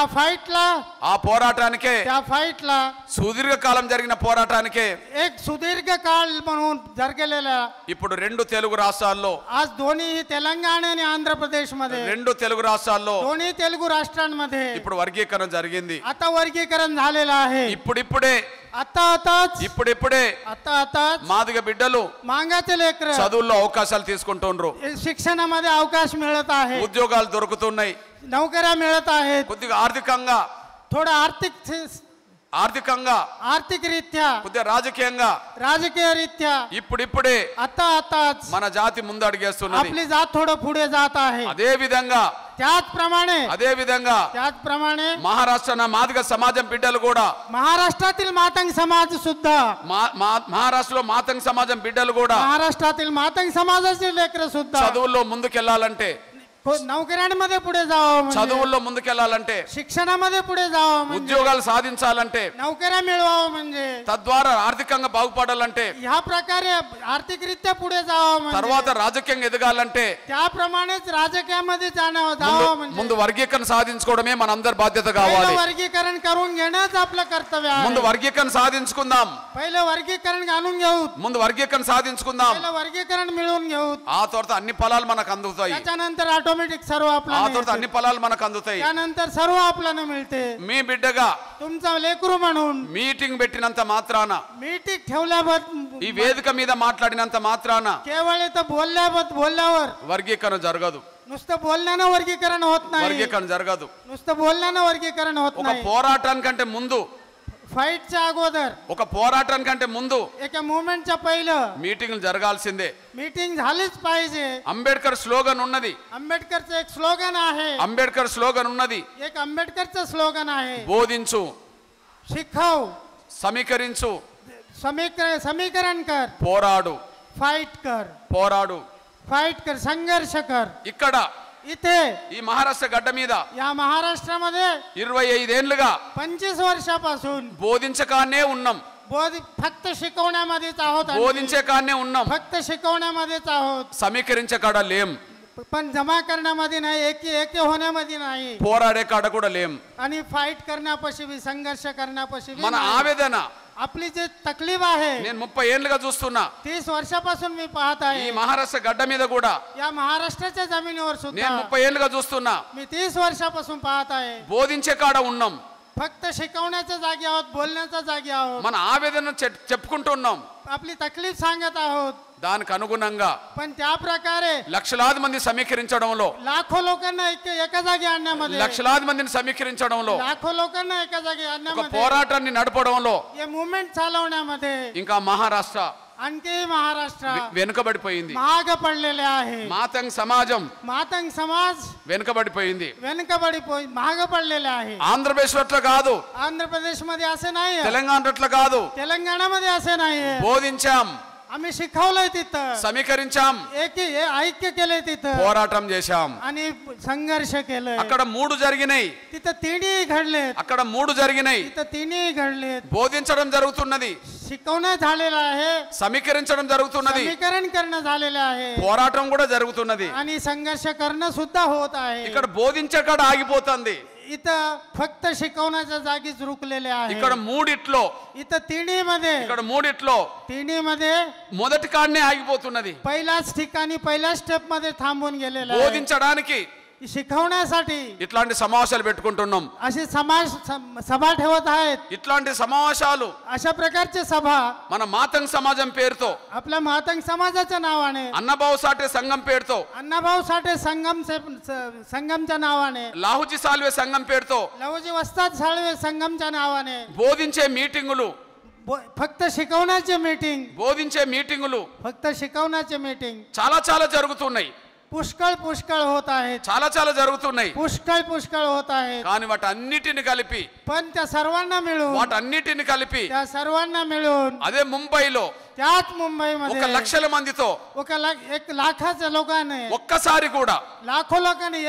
फाईटला సుదీర్ఘ కాలం జరిగిన పోరాటానికే एक सुदीर्घ काळ म्हणून जरगलेला ఇప్పుడు రెండు తెలుగు రాష్ట్రాల్లో, आज दोन्ही तेलंगणा आणि आंध्र प्रदेश मध्ये, రెండు తెలుగు రాష్ట్రాల్లో दोन्ही तेलुगू राष्ट्रांमध्ये ఇప్పుడు వర్గీకరణ జరిగింది. आता वर्गीकरण झालेलं आहे. ఇప్పుడిప్పుడే आताच మాదిగ బిడ్డలు मांगाचे लेकर చదువుల్లో అవకాశాలు తీసుకుంటుండ్రు. शिक्षणामध्ये अवकाश मिळत आहे. ఉద్యోగాలు దొరుకుతున్నాయి. नोकऱ्या मिळत आहेत. కొద్దిగా ఆర్థికంగా, थोडं आर्थिकरित्या, కొద్దిగా राजकीयरित्या ఇప్పుడిప్పుడే आताच మన జాతి ముందు అడుగేస్తున్నది. आपली जात थोडं पुढे जात आहे. అదే విధంగా त्याचप्रमाणे మహారాష్ట్ర మాదిగ సమాజం బిడ్డలు కూడా, महाराष्ट्रातील मातंग समाज सुद्धा, మహారాష్ట్రలో మాతంగ్ సమాజం బిడ్డలు కూడా महाराष्ट्रातील मातंग समाजाचे लेकर सुद्धा చదువుల్లో ముందుకెళ్లాలంటే, नोकऱ्यांमध्ये पुढे जावं, చదువుల్లో ముందుకెళ్లాలంటే, शिक्षणामध्ये पुढे जावं, ఉద్యోగాలు సాధించాలంటే, नोकऱ्या मिळवावं, म्हणजे తద్వారా ఆర్థికంగా బాగుపడాలంటే, ह्या प्रकारे आर्थिकरित्या पुढे जावं, తర్వాత రాజకీయంగా ఎదగాలంటే त्याप्रमाणेच राजकीयामध्ये जावं, ముందు వర్గీకరణ సాధించుకోవడమే మనందరి బాధ్యత కావాలి. वर्गीकरण करून घेणंच आपलं कर्तव्य आहे. ముందు వర్గీకరణ సాధించుకుందాం. पहिलं वर्गीकरण घालून घेऊ. ముందు వర్గీకరణ సాధించుకుందాం. पहिलं वर्गीकरण मिळवून घेऊ. ఆ తర్వాత అన్ని ఫలాలు మనకు అందుతాయి. त्याच्यानंतर ऑटोमॅटिक सर्व ఆ आपल्याला తర్వాత అన్ని ఫలాలు మనకు అందుతాయి. त्यानंतर सर्व आपल्याला मिळते. మీ బిడ్డగా तुमचा लेकरू म्हणून మీటింగ్ పెట్టినంత మాత్రాన, मीटिंग ठेवल्यावर, ఈ వేదిక మీద మాట్లాడినంత మాత్రాన केवळ इथं बोलल्यावर వర్గీకరణ జరగదు. नुसतं बोलण्यानं वर्गीकरण होत नाही. వర్గీకరణ జరగదు. नुसतं बोलण्यानं वर्गीकरण होत ఒక नाही. పోరాటానికంటే ముందు फाईटच्या अगोदर ఒక పోరాటానికంటే ముందు एका मुवमेंटच्या पहिलं మీటింగ్లు జరగాల్సిందే. मीटिंग झालीच पाहिजे. అంబేద్కర్ స్లోగన్ ఉన్నది, आंबेडकरचं एक स्लोगन आहे, అంబేద్కర్ స్లోగన్ ఉన్నది, एक आंबेडकरचं स्लोगन आहे, బోధించు, शिकव, సమీకరించు, समीकरण कर, పోరాడు, फाईट कर, పోరాడు. फाईट कर, संघर्ष कर. ఇక్కడ इथे ఈ మహారాష్ట్ర గడ్డ మీద या महाराष्ट्रामध्ये 25 ఏళ్లుగా 25 वर्षापासून బోధించకానే ఉన్నాం, फक्त शिकवण्यामध्येच आहोत, బోధించే కానే ఉన్నాం, फक्त शिकवण्यामध्येच आहोत, సమీకరించే కాడ లేం, पण जमा करण्यामध्ये नाही, एके होण्यामध्ये नाही, పోరాడే కాడ కూడా లేం. आणि फाईट करण्यापाशी बी, संघर्ष करण्यापाशी बी మన नाही. ఆవేదన आपली जे तकलीफ आहे నేను 30 ఏళ్లుగా చూస్తున్నా. 30 वर्षापासून मी पाहत ఈ आहे. మహారాష్ట్ర గడ్డ మీద కూడా या महाराष्ट्राच्या जमिनीवर నేను सुद्धा 30 ఏళ్లుగా చూస్తున్నా. मी 30 वर्षापासून पाहत आहे. బోధించే కాడ ఉన్నాం, फक्त शिकवण्याच्या जागी आहोत, बोलण्याच्या जागी आहोत, మన ఆవేదన చెప్పుకుంటున్నాం. आपली तकलीफ सांगत आहोत. దానికి అనుగుణంగా पण त्या प्रकारे లక్షలాది మంది సమీకరించడంలో, लाखो लोकांना एका जागी आणण्यामध्ये, లక్షలాది మందిని సమీకరించడంలో, लाखो लोकांना एका जागी ఒక आणण्यामध्ये, పోరాటాన్ని నడపడంలో हे मुवमेंट चालवण्यामध्ये ఇంకా మహారాష్ట్ర आणखी महाराष्ट्र వెనుకబడిపోయింది. महाग पडलेले आहे. మాతంగ్ సమాజం मातंग समाज వెనుకబడిపోయింది. महाग पडलेले आहे. ఆంధ్రప్రదేశ్ అట్లా కాదు, आंध्र प्रदेश मध्ये असे नाही, తెలంగాణ అట్లా కాదు. तेलंगणामध्ये असे नाहीये. బోధించాం, आम्ही शिकवलंय तिथं, సమీకరించాం, ऐक्य केलंय तिथं, పోరాటం చేశాం. आणि संघर्ष केलंय. అక్కడ 3 జరిగినాయి, तिथं तिन्ही घडलेत, అక్కడ 3 జరిగినాయి. तिथं तिन्ही घडलेत. బోధించడం జరుగుతున్నది, शिकवणं झालेलं आहे, సమీకరించడం జరుగుతున్నది, समीकरण करणं झालेलं आहे, పోరాటం కూడా జరుగుతున్నది. आणि संघर्ष करणं सुद्धा होत आहे. ఇక్కడ బోధించే కాడ ఆగిపోతుంది. इथं फक्त शिकवण्याच्या जागीच रुकलेले आहे. ఇక్కడ మూడిట్లో, इथं तिन्ही मध्ये మొదటి కాడనే ఆగిపోతున్నది. पहिल्याच ठिकाणी पहिल्या स्टेप मध्ये थांबून गेलेलं आहे. బోధించడానికి शिकवण्यासाठी ఇట్లాంటి సమావేశాలు పెట్టుకుంటున్నాం. अशी सभा ठेवत आहेत. ఇట్లాంటి సమావేశాలు अशा प्रकारचे सभा మన మాతంగ్ సమాజం పేరుతో, आपल्या मातंग समाजाच्या नावाने, అన్నభావ సాటే సంఘం పేరుతో, अण्णाभाऊ साठे संगमच्या नावाने, లాహుజీ సాల్వే సంఘం పేరుతో लवजी वस्ताद साळवे संगमच्या नावाने బోధించే మీటింగులు, फक्त शिकवण्याचे मीटिंग, బోధించే మీటింగులు फक्त शिकवण्याचे मीटिंग చాలా జరుగుతున్నాయి. पुष्कळ होत आहेत. చాలా జరుగుతున్నాయి. पुष्कळ होत आहेत. కానీ వాటన్నిటిని కలిపి, पण त्या सर्वांना मिळून, వాటన్నిటిని కలిపి त्या सर्वांना मिळून అదే ముంబైలో त्याच 1 मुंबईमध्ये లక్షల మందితో 1 लाखाच्या लोकांनी, ఒక్కసారి కూడా, लाखो लोकांनी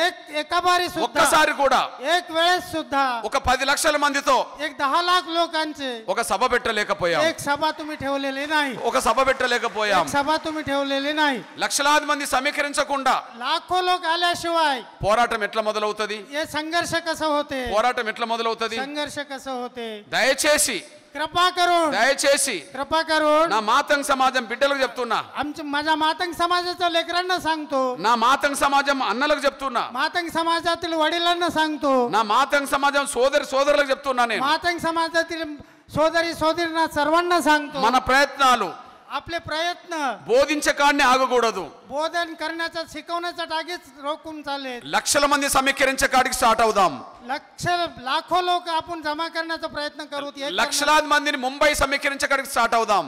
एका बारी सुद्धा, ఒక్కసారి కూడా एक वेळेस सुद्धा 10 లక్షల మందితో 10 लाख लोकांचे ఒక సభ పెట్టలేకపోయాం. एक सभा तुम्ही ठेवलेली नाही. ఒక సభ పెట్టలేకపోయాం. एक सभा तुम्ही ठेवलेली नाही. లక్షలాది మంది సమీకరించకుండా लाखो लोक आल्याशिवाय పోరాటం ఎట్లా మొదలవుతుంది? हे संघर्ष कसं होते? పోరాటం ఎట్లా మొదలవుతుంది? संघर्ष कसं होते? దయచేసి कृपा करून నా మాతంగ్ సమాజం బిడ్డలకు చెప్తున్నా, माझ्या मातंग समाजाच्या लेकरांना सांगतो, నా మాతంగ్ సమాజం అన్నలకు చెప్తున్నా, मातंग समाजातील वडिलांना सांगतो, నా మాతంగ్ సమాజం సోదరులకు చెప్తున్నా, నేను मातंग समाजातील सोदरींना सर्वांना सांगतो, మన ప్రయత్నాలు, आपले प्रयत्न బోధించే కాడనే ఆగకూడదు. बोधन करण्याचा, शिकवण्याचा टाकीच रोखून चालेल. లక్షల మంది సమీకరించే కాడికి స్టార్ట్ అవుదాం. लाखो लोक आपण जमा करण्याचा प्रयत्न करू. లక్షలాది మందిని ముంబై సమీకరించే కాడికి స్టార్ట్ అవుదాం.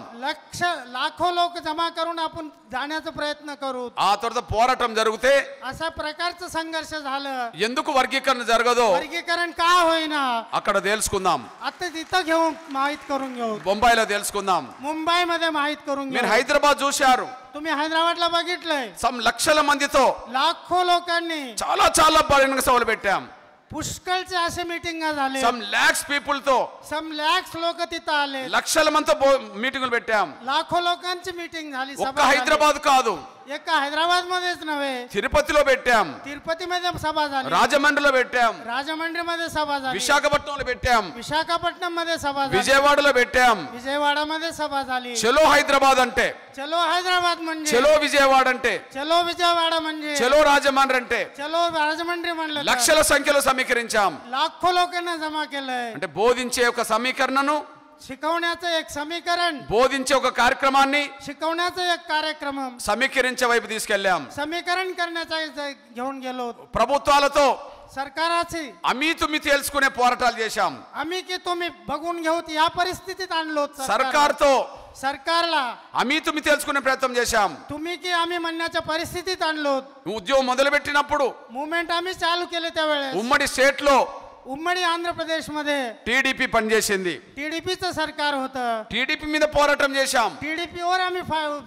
लाखो लोक जमा करून आपण जाण्याचा प्रयत्न करू. ఆ తర్వాత పోరాటం జరిగితే अशा प्रकारचं संघर्ष झालं, ఎందుకు వర్గీకరణ జరగదో वर्गीकरण का होईना అక్కడ తెలుసుకుందాం. आता तिथं घेऊन माहित करून घेऊ. బొంబాయిలో తెలుసుకుందాం. मुंबईमध्ये माहित करून మీరు घेऊ. హైదరాబాద్ చూశారు, तुम्ही हैदराबादला बघितलंय, లక్షల మందితో लाखो लोकांनी, చాలా బహిరంగ సభలు పెట్టాం. पुष्कळचे असे मीटिंग झाले, lakhs people తో, some lakhs लोक तिथं आले, లక్షల మందితో మీటింగులు పెట్టాం. लाखो लोकांची मीटिंग झाली. ఒక్క హైదరాబాద్ కాదు, एका हैदराबाद मध्येच नव्हे, తిరుపతిలో పెట్టాం, तिरुपतीमध्ये सभा झाली, రాజమండ్రిలో పెట్టాం, राजमंड्रीमध्ये सभा झाली, విశాఖపట్నంలో పెట్టాం, विशाखापट्टणम मध्ये सभा झाली, విజయవాడలో పెట్టాం. विजयवाडामध्ये सभा झाली. చలో హైదరాబాద్ అంటే, चलो हैदराबाद म्हणजे, చలో విజయవాడ అంటే, चलो विजयवाडा म्हणजे, చలో రాజమండ్రి అంటే चलो राजमंड्री म्हणलं तर లక్షల సంఖ్యలో సమీకరించాం. लाखो लोकांना जमा केलंय. అంటే బోధించే ఒక సమీకరణను, शिकवण्याचं एक समीकरण, బోధించే ఒక కార్యక్రమాన్ని शिकवण्याचं एक कार्यक्रम, సమీకరించే వైపు తీసుకెళ్ళాం. समीकरण करण्याचा घेऊन गेलो. ప్రభుత్వాలతో सरकाराची आम्ही तुम्ही తెలుసుకునే పోరాటాలు చేశాం. आम्ही की तुम्ही बघून घेऊत या परिस्थितीत आणलो सरकारతో सरकारला आम्ही तुम्ही తెలుసుకునే ప్రయత్నం చేశాం. तुम्ही की आम्ही म्हणण्याच्या परिस्थितीत आणलो. ఉద్యోగం మొదలుపెట్టినప్పుడు मुवमेंट आम्ही चालू केले त्यावेळेस ఉమ్మడి స్టేట్ లో उम्मडी आंध्र प्रदेश मध्ये టీడీపీ పనిచేసింది. टीडीपीचं सरकार होतं. టీడీపీ మీద పోరాటం చేశాం. टीडीपी वर आम्ही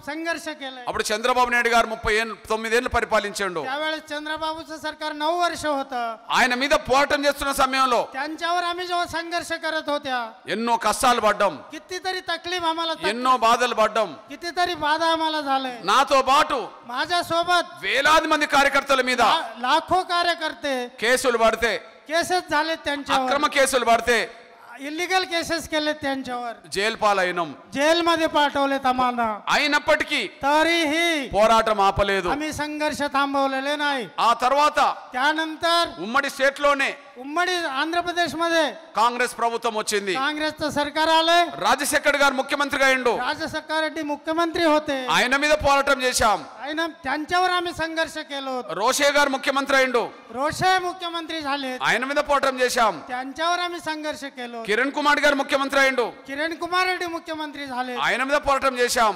संघर्ष केलाय. అప్పుడు చంద్రబాబు నాయుడు గారు 39 ఏళ్ళు పరిపాలించాడు. त्यावेळेस चंद्रबाबूचं सरकार 9 वर्ष होतं. ఆయన మీద పోరాటం చేస్తున్న సమయంలో त्यांच्यावर आम्ही जेव्हा संघर्ष करत होत्या ఎన్నో కష్టాలు పడ్డాం, कितीतरी तकलीफ आम्हाला ఎన్నో బాధలు పడ్డాం. कितीतरी बाधा आम्हाला झाले. నాతో పాటు माझ्या सोबत వేలాది మంది కార్యకర్తల మీద लाखो कार्यकर्ते కేసులు పడితే, केसेस झाले त्यांच्यावर, అక్రమ కేసులు పడితే इलिगल केसेस केले त्यांच्यावर, జైలు పాలైనం. जेल मध्ये पाठवले आम्हाला. అయినప్పటికీ तरीही పోరాటం ఆపలేదు. आम्ही संघर्ष थांबवलेले नाही. ఆ తర్వాత त्यानंतर ఉమ్మడి స్టేట్ లోనే उम्मडी आंध्र प्रदेश मध्ये కాంగ్రెస్ ప్రభుత్వం వచ్చింది. काँग्रेसचं सरकार आले. రాజశేఖర్ గారు ముఖ్యమంత్రిగా అయ్యిండు. राजशेखर रेड्डी मुख्यमंत्री होते. ఆయన మీద పోరాటం చేశాం. ఆయన त्यांच्यावर आम्ही संघर्ष केलो. రోషే గారు ముఖ్యమంత్రి అయ్యిండు. रोषे मुख्यमंत्री झाले. ఆయన మీద పోరాటం చేశాం. त्यांच्यावर आम्ही संघर्ष केलो. కిరణ్ కుమార్ గారు ముఖ్యమంత్రి అయ్యిండు. किरण कुमार रेड्डी मुख्यमंत्री झाले. ఆయన మీద పోరాటం చేశాం.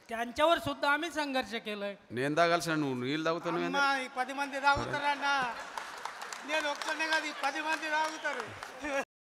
त्यांच्यावर सुद्धा आम्ही संघर्ष केलाय. నేను తాగాల్సిన నువ్వు నీళ్ళు తాగుతున్నావు. 10 మంది తాగుతారన్నా, నేను ఒక్కనే కాదు 10 మంది తాగుతారు.